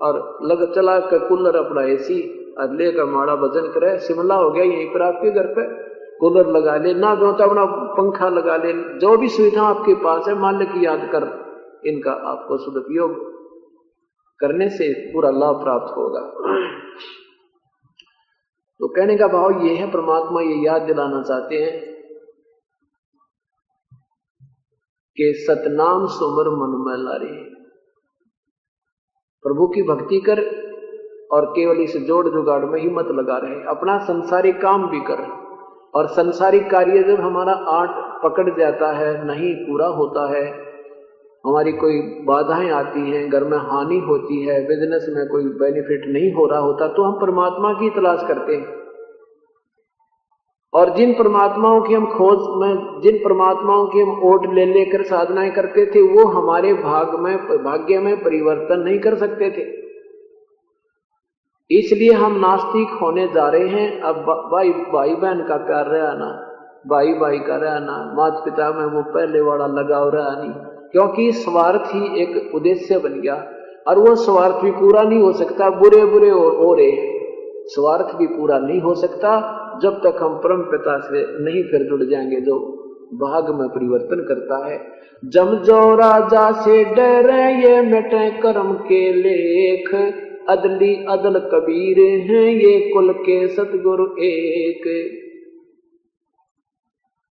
और लग चला कर कूलर अपना एसी और लेकर माड़ा वजन करे, शिमला हो गया यहीं पर आपके घर पे कूलर लगा ले, ना जो तो अपना पंखा लगा ले, जो भी सुविधा आपके पास है मालिक की याद कर, इनका आपको सदुपयोग करने से पूरा लाभ प्राप्त होगा। तो कहने का भाव ये है, परमात्मा ये याद दिलाना चाहते हैं कि सतनाम सुमर मन में लारे, प्रभु की भक्ति कर और केवल इस जोड़ जुगाड़ में ही मत लगा रहे, अपना संसारिक काम भी कर। और संसारिक कार्य जब हमारा आट पकड़ जाता है, नहीं पूरा होता है, हमारी कोई बाधाएं आती हैं, घर में हानि होती है, बिजनेस में कोई बेनिफिट नहीं हो रहा होता, तो हम परमात्मा की तलाश करते हैं। और जिन परमात्माओं की हम खोज में, जिन परमात्माओं की हम ओट ले लेकर साधनाएं करते थे, वो हमारे भाग्य में परिवर्तन नहीं कर सकते थे। इसलिए हम नास्तिक होने जा रहे हैं। अब भाई बहन का प्यार रहा ना, भाई का रहा ना, माता पिता में वो पहले वाला लगाव रहा नहीं, क्योंकि स्वार्थ ही एक उद्देश्य बन गया। और वो स्वार्थ भी पूरा नहीं हो सकता, बुरे हो रहे, स्वार्थ भी पूरा नहीं हो सकता जब तक हम परम पिता से नहीं फिर जुड़ जाएंगे, जो भाग में परिवर्तन करता है। जम जो राजा से डरे ये मिटे कर्म के लेख, अदली अदल कबीर हैं ये कुल के सतगुरु एक।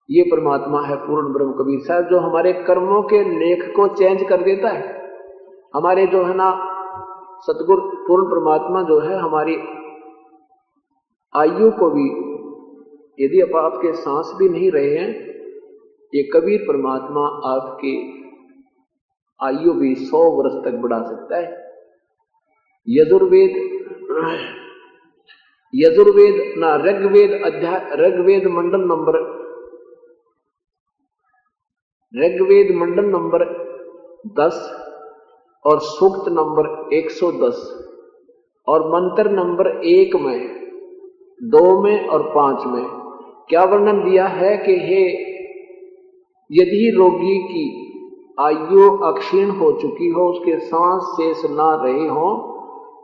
ये परमात्मा है पूर्ण ब्रह्म कबीर साहब, जो हमारे कर्मों के लेख को चेंज कर देता है। हमारे जो है ना सतगुरु पूर्ण परमात्मा जो है, हमारी आयु को भी, यदि आप आपके सांस भी नहीं रहे हैं, ये कबीर परमात्मा आपकी आयु भी 100 वर्ष तक बढ़ा सकता है। यजुर्वेद ना ऋग्वेद अध्याय, ऋग्वेद मंडल नंबर 10 और सूक्त नंबर 110 और मंत्र नंबर 1 में, 2 में और 5 में क्या वर्णन दिया है कि हे यदि रोगी की आयु अक्षीण हो चुकी हो, उसके सांस शेष ना रहे हो,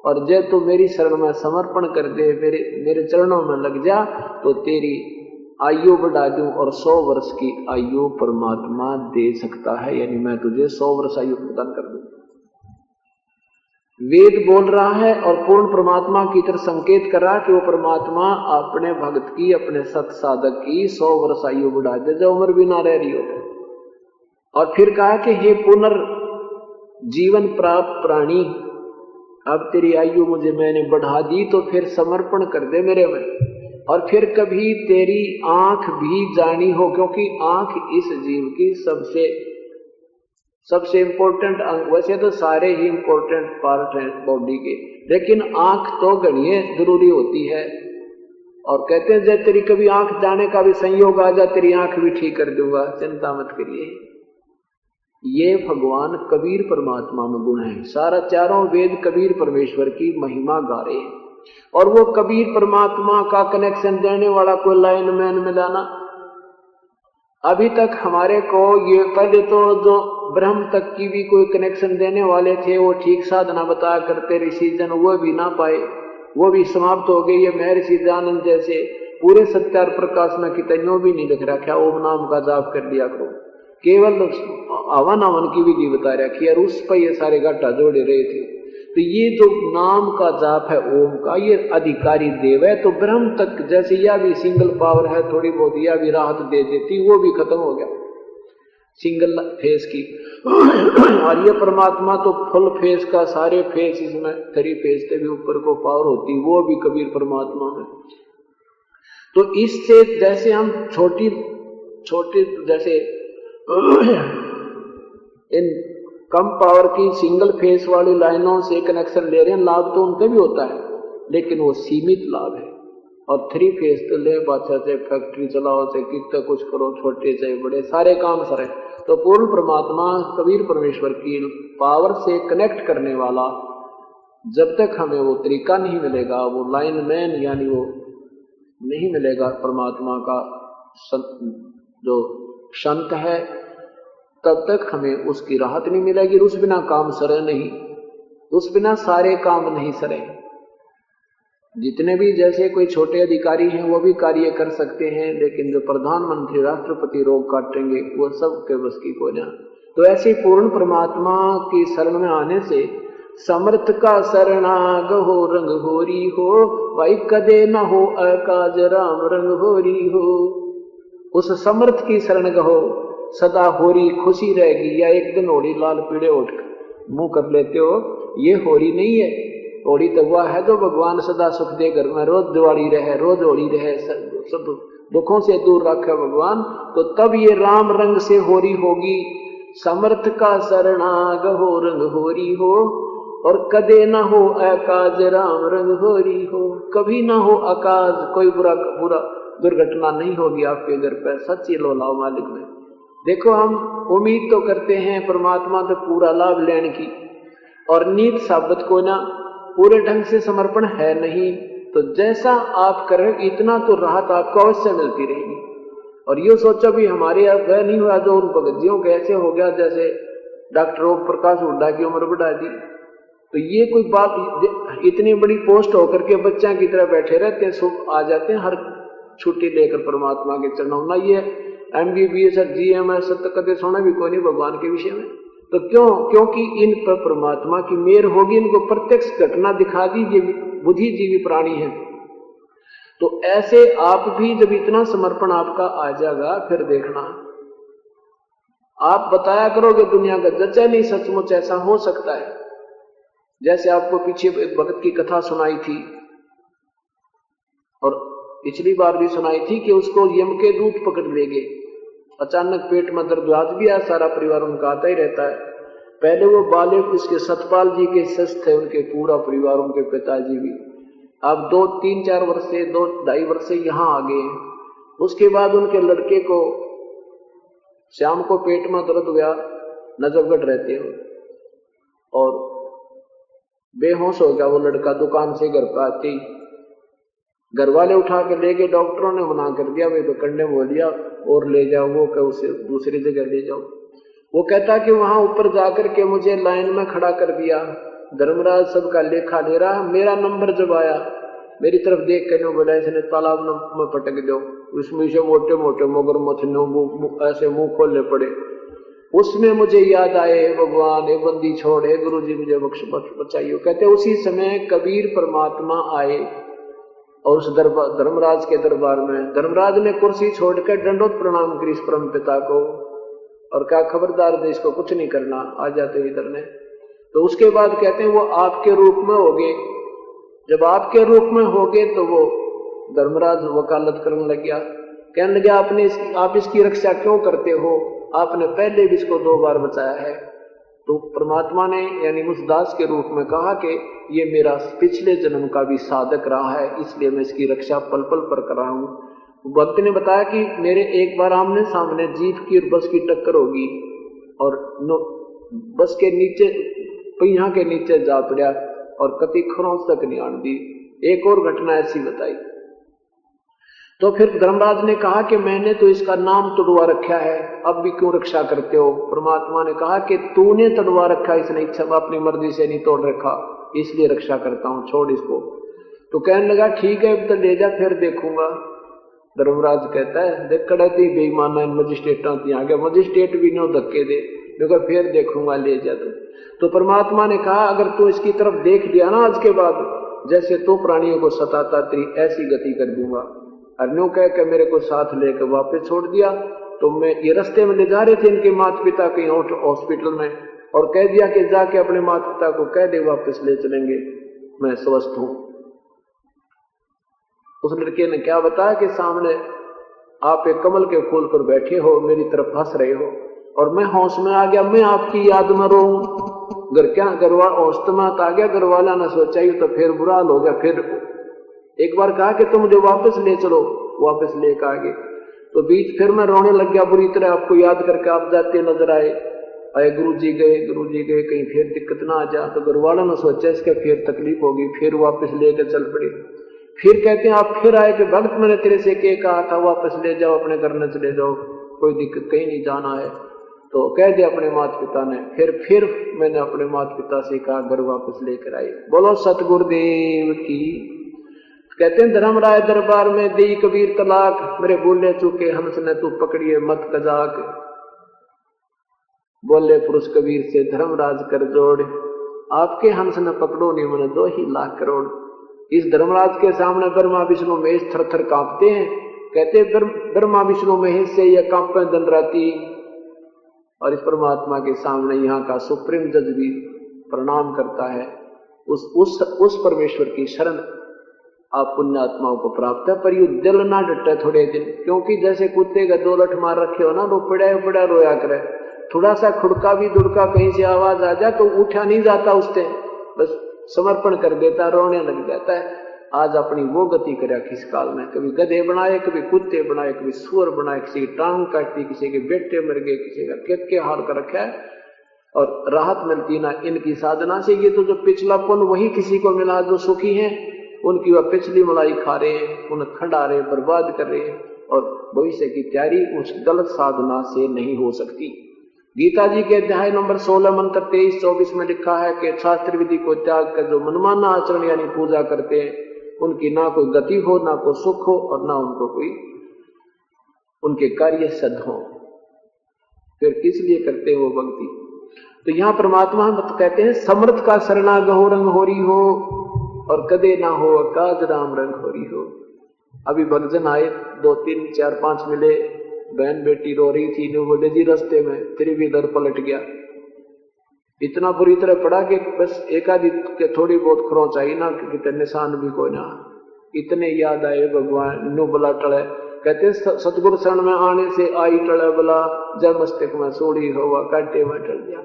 और जब तू मेरी शरण में समर्पण कर दे, मेरे चरणों में लग जा, तो तेरी आयु बढ़ा दूं और 100 वर्ष की आयु परमात्मा दे सकता है। यानी मैं तुझे 100 वर्ष आयु प्रदान कर दूं। वेद बोल रहा है और पूर्ण परमात्मा की तरफ संकेत कर रहा है कि वो परमात्मा अपने भक्त की, अपने सत साधक की 100 वर्ष आयु बढ़ा दे, जो उम्र भी ना रह रही हो। और फिर कहा कि हे पुनर्जीवन प्राप्त प्राणी, अब तेरी आयु मैंने बढ़ा दी, तो फिर समर्पण कर दे मेरे में। और फिर कभी तेरी आंख भी जानी हो, क्योंकि आंख इस जीव की सबसे इंपॉर्टेंट अंग, वैसे तो सारे ही इंपॉर्टेंट पार्ट हैं बॉडी के, लेकिन आंख तो गणिये जरूरी होती है। और कहते हैं जब तेरी कभी आंख जाने का भी संयोग आ जा, तेरी आंख भी ठीक कर दूंगा, चिंता मत करिए। ये भगवान कबीर परमात्मा में गुण है। सारा चारों वेद कबीर परमेश्वर की महिमा गा रहे हैं। और वो कबीर परमात्मा का कनेक्शन देने वाला कोई लाइन मैन मिलाना, अभी तक हमारे को ये, पहले तो जो ब्रह्म तक की भी कोई कनेक्शन देने वाले थे वो ठीक साधना बताया करते ऋषि जन, वो भी ना पाए, वो भी समाप्त हो गई। ये महर्षि दयानंद जैसे पूरे सत्यार प्रकाश में कितनों भी नहीं लिख रखा ओम नाम का जाप कर दिया करो, केवल हवन हवन की विधि बता रखी है और उस पर ये सारे घाटा जोड़े रहे थे। तो ये जो नाम का जाप है ओम का, ये अधिकारी देव है। तो ब्रह्म तक जैसे यह भी सिंगल पावर है, थोड़ी बहुत यह भी राहत दे देती, वो भी खत्म हो गया सिंगल फेस की। और ये परमात्मा तो फुल फेस का, सारे फेस इसमें 3 फेस से भी ऊपर को पावर होती, वो भी कबीर परमात्मा में। तो इससे जैसे हम छोटी जैसे इन कम पावर की सिंगल फेस वाली लाइनों से कनेक्शन ले रहे हैं, लाभ तो उनके भी होता है, लेकिन वो सीमित लाभ है। और 3 फेस तो ले बादशाह से फैक्ट्री चलाओ, से कितना कुछ करो, छोटे से बड़े सारे काम सरे। तो पूर्ण परमात्मा कबीर परमेश्वर की पावर से कनेक्ट करने वाला, जब तक हमें वो तरीका नहीं मिलेगा, वो लाइन मैन यानी वो नहीं मिलेगा परमात्मा का जो संत है, तब तक हमें उसकी राहत नहीं मिलेगी। उस बिना काम सरे नहीं, उस बिना सारे काम नहीं सरे। जितने भी जैसे कोई छोटे अधिकारी हैं वो भी कार्य कर सकते हैं, लेकिन जो प्रधानमंत्री राष्ट्रपति रोग काटेंगे वो सब के बस की को ना। तो ऐसे पूर्ण परमात्मा की शरण में आने से समर्थ का शरणाग हो रंग होरी हो, भाई कदे न हो अकाज राम रंग होरी हो। उस समर्थ की शरण गहो, सदा होरी खुशी रहेगी। या एक दिन होरी लाल पीड़े उठ मुंह कर लेते हो, ये होरी नहीं है। होली तो वह है जो भगवान सदा सुख दे घर में, रोज दिवाली रहे, रोज होली रहे, सब दुखों से दूर रखे भगवान। तो तब ये राम रंग से होरी होगी। समर्थ का शरणाग हो रंग होरी हो, और कदे न हो अकाज राम रंग होरी हो। कभी ना हो अकाज, कोई बुरा दुर्घटना नहीं होगी आपके घर पर। सच्ची लो लाओ मालिक में। देखो हम उम्मीद तो करते हैं परमात्मा तो पूरा लाभ लेने की, और नीत साबित को ना पूरे ढंग से समर्पण है नहीं। तो जैसा आप करें इतना तो राहत आपको अवश्य मिलती रहेगी। और ये सोचो भी हमारे यहाँ वह नहीं हुआ जो उन भगतियों के ऐसे हो गया जैसे डॉक्टर ओम प्रकाश हुड्डा की उम्र बढ़ा दी। तो ये कोई बात, इतनी बड़ी पोस्ट होकर के बच्चा की तरह बैठे रहते हैं, सुख आ जाते हैं हर छुट्टी लेकर परमात्मा के चरणों में। ये MBBS और GMS तो कदे सोना भी कोई नहीं भगवान के विषय में। तो क्योंकि इन पर परमात्मा की मेहर होगी, इनको प्रत्यक्ष घटना दिखा दी। ये बुद्धिजीवी प्राणी है। तो ऐसे आप भी जब इतना समर्पण आपका आ जाएगा, फिर देखना आप बताया करोगे दुनिया का जचा नहीं सचमुच ऐसा हो सकता है। जैसे आपको पीछे एक भक्त की कथा सुनाई थी और पिछली बार भी सुनाई थी कि उसको यम के दूत पकड़ ले गए। अचानक पेट में दर्द आज भी आ, सारा परिवार उनका आता ही रहता है। पहले वो बालक उसके सतपाल जी के शिष्य थे, उनके पूरा परिवार, उनके पिताजी भी। अब 2-3-4 वर्ष से 2-2.5 वर्ष से यहाँ आ गए हैं। उसके बाद उनके लड़के को शाम को पेट में दर्द हुआ, नजरगढ़ रहते हो, और बेहोश हो गया वो लड़का। दुकान से घर पर आते ही घर वाले उठा के ले गए। डॉक्टरों ने मना कर दिया, भाई तो कंडे बोल दिया और ले जाओ, वो क्या उसे दूसरी जगह ले जाओ। वो कहता कि वहां ऊपर जाकर के मुझे लाइन में खड़ा कर दिया, धर्मराज सबका लेखा ले रहा। मेरा नंबर जब आया, मेरी तरफ देख कर बोला इसने तालाब में पटक दो। उसमें से मोटे मोटे मगरमच्छ ऐसे मुंह खोलने पड़े। उसमें मुझे याद आए भगवान, ये बंदी छोड़े, गुरु जी मुझे बचाइयो। कहते उसी समय कबीर परमात्मा आए और उस धर्मराज के दरबार में। धर्मराज ने कुर्सी छोड़कर दंडोत प्रणाम करी इस परम पिता को और कहा खबरदार देश को कुछ नहीं करना, आ जाते इधर ने। तो उसके बाद कहते हैं वो आपके रूप में हो गए। जब आपके रूप में हो गए तो वो धर्मराज वकालत करने लग गया, कहने लगे आप इसकी रक्षा क्यों करते हो? आपने पहले भी इसको 2 बार बचाया है, तो परमात्मा ने यानी उस दास के रूप में कहा कि ये मेरा पिछले जन्म का भी साधक रहा है, इसलिए मैं इसकी रक्षा पल पल पर कर रहा हूं। भक्त ने बताया कि मेरे एक बार आमने सामने जीप की और बस की टक्कर होगी और बस के नीचे पहिया के नीचे जा पड़ा और कति खरोंच तक नहीं आन दी। एक और घटना ऐसी बताई। तो फिर धर्मराज ने कहा कि मैंने तो इसका नाम तोड़वा रखा है, अब भी क्यों रक्षा करते हो? परमात्मा ने कहा कि तूने तोड़वा रखा, इसने इच्छा अपनी मर्जी से नहीं तोड़ रखा, इसलिए रक्षा करता हूं, छोड़ इसको। तो कहने लगा ठीक है अब तो ले जा, फिर देखूंगा। धर्मराज कहता है देख कड़ती बेईमाना इन मजिस्ट्रेटा आ गया, मजिस्ट्रेट भी नो धक्के दे, देखो फिर देखूंगा, ले जा। तो परमात्मा ने कहा अगर तू इसकी तरफ देख लिया ना आज के बाद, जैसे तो प्राणियों को सताता तेरी ऐसी गति कर दूंगा। अर्नो कह के मेरे को साथ लेकर वापस छोड़ दिया। तो मैं ये रास्ते में ले जा रहे थे इनके माता पिता कहीं हॉस्पिटल में, और कह दिया कि जाके अपने माता पिता को कह दे वापस ले चलेंगे, मैं स्वस्थ हूं। उस लड़के ने क्या बताया कि सामने आप एक कमल के फूल पर बैठे हो, मेरी तरफ हंस रहे हो, और मैं होश में आ गया, मैं आपकी याद में रोऊं। घर क्या घरवा होश में आ गया, घर वाला ने सोचा ही तो फिर बुरा हाल हो गया। फिर एक बार कहा कि तुम मुझे वापस ले चलो, वापस लेकर आ गए। तो बीच फिर मैं रोने लग गया बुरी तरह, आपको याद करके आप जाते नजर आए, गुरुजी गए कहीं फिर दिक्कत ना आ जा। तो घर वालों ने सोचा इसका फिर तकलीफ होगी, फिर वापस लेकर चल पड़े। फिर कहते हैं आप फिर आए कि भक्त मैंने तेरे से क्या कहा था, वापस ले जाओ, अपने घर न चले जाओ, कोई दिक्कत कहीं नहीं जाना है। तो कह दिया अपने माता पिता ने। फिर मैंने अपने माता पिता से कहा घर वापस लेकर आए। बोलो सतगुरुदेव की। कहते हैं धर्मराय दरबार में दी कबीर तलाक, मेरे बोले चूके हंस ने तू पकड़िए मत कजाक। बोले पुरुष कबीर से धर्मराज कर जोड़, आपके हंस न पकड़ो नहीं मैंने 2 ही लाख करोड़। इस धर्मराज के सामने ब्रह्मा विष्णु महेश थर थर कांपते हैं। कहते ब्रह्मा विष्णु महेश से यह कांपे दिन राती, और इस परमात्मा के सामने यहाँ का सुप्रीम जज भी प्रणाम करता है। उस परमेश्वर की शरण आप पुण्यात्माओं को प्राप्त है। पर यू दिल ना डटे थोड़े दिन, क्योंकि जैसे कुत्ते का 2 लठ मार रखे हो ना, तो पड़ा रोया करे। थोड़ा सा खुड़का भी दुड़का कहीं से आवाज आ जाए तो उठा नहीं जाता उससे, बस समर्पण कर देता, रोने लग जाता है। आज अपनी वो गति करे किस काल में, कभी गधे बनाए, कभी कुत्ते बनाए, कभी सुअर बनाए, किसी की टांग काटी, किसी के बेटे मर गए, किसी का क्या हाल कर रखा है, और राहत मिलती ना इनकी साधना से। ये तो जो पिछला पुण्य वही किसी को मिला जो सुखी है, उनकी वह पिछली मलाई खा रहे हैं, उन्हें खंडा रहे, बर्बाद कर रहे हैं, और भविष्य की तैयारी उस गलत साधना से नहीं हो सकती। गीता जी के अध्याय नंबर 16 मंत्र 23-24 में लिखा है कि शास्त्र विधि को त्याग कर जो मनमाना आचरण यानी पूजा करते हैं, उनकी ना कोई गति हो, ना कोई सुख हो, और ना उनको कोई उनके कार्य सिद्ध हो। फिर किस लिए करते हैं वो भक्ति? तो यहाँ परमात्मा कहते हैं समर्थ का शरणा गहो रंग होरी हो, और कदे ना हो काज राम रंग होरी हो। अभी भक्तजन आए 2, 3, 4, 5 मिले, बहन बेटी रो रही थी, वो ले जी रास्ते में, फिर भी दर पलट गया। इतना बुरी तरह पड़ा कि बस एक आधी के थोड़ी बहुत खरोंच आई ना, कि निशान भी कोई ना। इतने याद आए भगवान नु बला टले। कहते सतगुरु शरण में आने से आई टले बला, जब मस्तक में सोड़ी होवा कांटे में टल गया।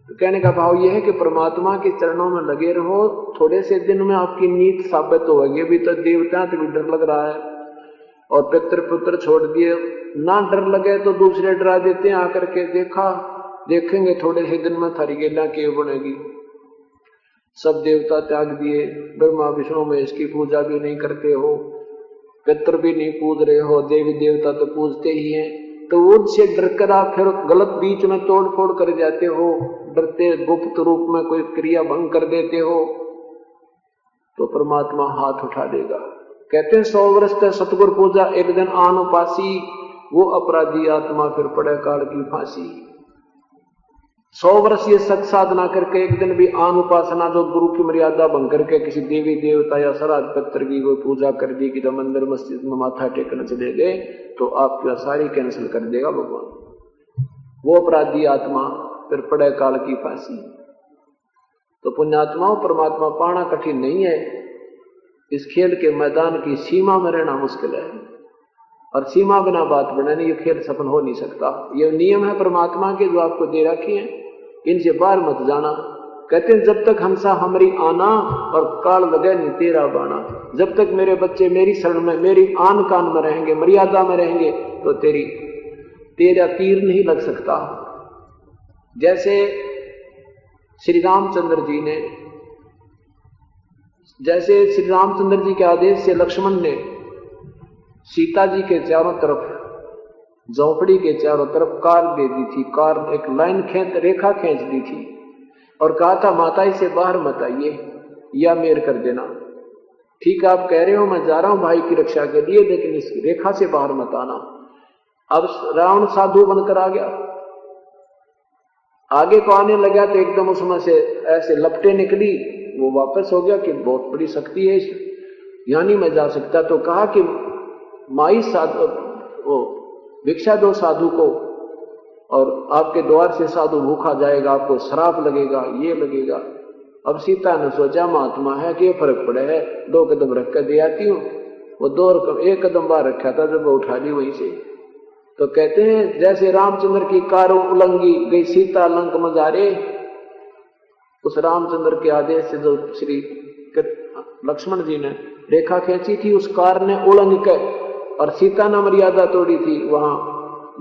तो कहने का भाव यह है कि परमात्मा के चरणों में लगे रहो, थोड़े से दिन में आपकी नीत साबित होगी। अभी तो देवता तो भी डर लग रहा है, और पितर पुत्र छोड़ दिए, ना डर लगे तो दूसरे डरा देते हैं आकर के, देखेंगे थोड़े से दिन में थारी गेला क्यों बनेगी। सब देवता त्याग दिए, ब्रह्मा विष्णु में इसकी पूजा भी नहीं करते हो, पितर भी नहीं पूज रहे हो, देवी देवता तो पूजते ही हैं, तो उनसे डर कर आप फिर गलत बीच में तोड़ फोड़ कर जाते हो, डरते गुप्त रूप में कोई क्रिया भंग कर देते हो, तो परमात्मा हाथ उठा देगा। कहते हैं 100 वर्ष तक सतगुरु पूजा, एक दिन आन उपासी, वो अपराधी आत्मा फिर पड़े काल की फांसी। 100 वर्ष ये सत साधना करके एक दिन भी आन उपासना, जो गुरु की मर्यादा भंग करके किसी देवी देवता या श्राद्ध पत्र की कोई पूजा कर दी, कि तो मंदिर मस्जिद में माथा टेकने चले गए, तो आपकी सारी कैंसिल कर देगा भगवान। वो अपराधी आत्मा फिर पड़े काल की फांसी। तो पुण्यात्माओं, परमात्मा पाना कठिन नहीं है, इस खेल के मैदान की सीमा में रहना मुश्किल है, और सीमा बिना बात बने नहीं, ये खेल सफल हो नहीं सकता। ये नियम है परमात्मा के जो आपको दे रखे हैं, इनसे बाहर मत जाना। कहते हैं जब तक हंसा हमारी आना और काल लगे नहीं तेरा बाना, जब तक मेरे बच्चे मेरी शरण में, मेरी आन कान में रहेंगे, मर्यादा में रहेंगे, तो तेरा तीर नहीं लग सकता। जैसे श्री रामचंद्र जी के आदेश से लक्ष्मण ने सीता जी के चारों तरफ, झोपड़ी के चारों तरफ कार दे दी थी, कार एक लाइन रेखा खींच दी थी और कहा था माता इसे बाहर मत आइए या मेर कर देना। ठीक आप कह रहे हो, मैं जा रहा हूं भाई की रक्षा के लिए, लेकिन इस रेखा से बाहर मत आना। अब रावण साधु बनकर आ गया, आगे को आने लगा तो एकदम उसमें से ऐसे लपटे निकली, वो वापस हो गया कि बहुत बड़ी शक्ति है, यानी मैं जा सकता। तो कहा कि माई साधु भिक्षा दो साधु को, और आपके द्वार से साधु भूखा जाएगा, आपको श्राप लगेगा, ये लगेगा। अब सीता ने सोचा महात्मा है कि फर्क पड़े है, 2 कदम रख कर दे आती हूँ। वो 1 कदम बाहर रखा था, जब वो उठा ली वहीं से। तो कहते हैं जैसे रामचंद्र की कारों उलंगी गई सीता लंक में जा रे, उस रामचंद्र के आदेश से जो श्री लक्ष्मण जी ने रेखा खींची थी, उस कार ने उलंग कर और सीता ने मर्यादा तोड़ी थी, वहां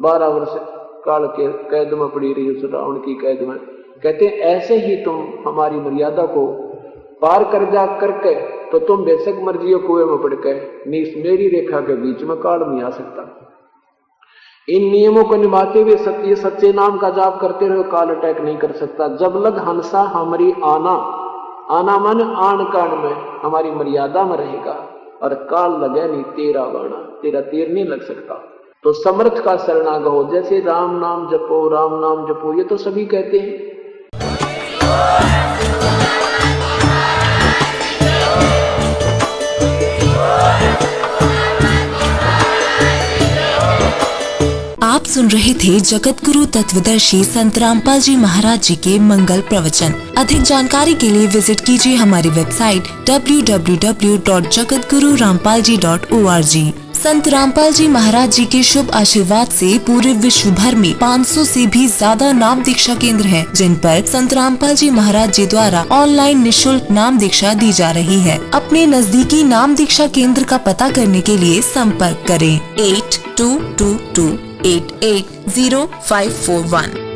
12 वर्ष काल के कैद में पड़ी रही, उस रावण की कैद में। कहते हैं ऐसे ही तुम हमारी मर्यादा को पार कर जा करके, तो तुम बेशक मर्जी कुएं में पड़ गए, मेरी रेखा के बीच में काल नहीं आ सकता। इन नियमों को निभाते हुए सच्चे नाम का जाप करते रहो, काल अटैक नहीं कर सकता। जब लग हंसा हमारी आना मन आन कान में हमारी मर्यादा में रहेगा, और काल लगे नहीं तेरा बाणा, तेरा तीर नहीं लग सकता। तो समर्थ का शरणागत हो, जैसे राम नाम जपो, राम नाम जपो, ये तो सभी कहते हैं। आप सुन रहे थे जगत गुरु तत्वदर्शी संत रामपाल जी महाराज जी के मंगल प्रवचन। अधिक जानकारी के लिए विजिट कीजिए हमारी वेबसाइट www.jagatgururampalji.org। संत रामपाल जी महाराज जी के शुभ आशीर्वाद से पूरे विश्व भर में 500 से भी ज्यादा नाम दीक्षा केंद्र हैं, जिन पर संत रामपाल जी महाराज जी द्वारा ऑनलाइन निःशुल्क नाम दीक्षा दी जा रही है। अपने नजदीकी नाम दीक्षा केंद्र का पता करने के लिए संपर्क करें 8222880541।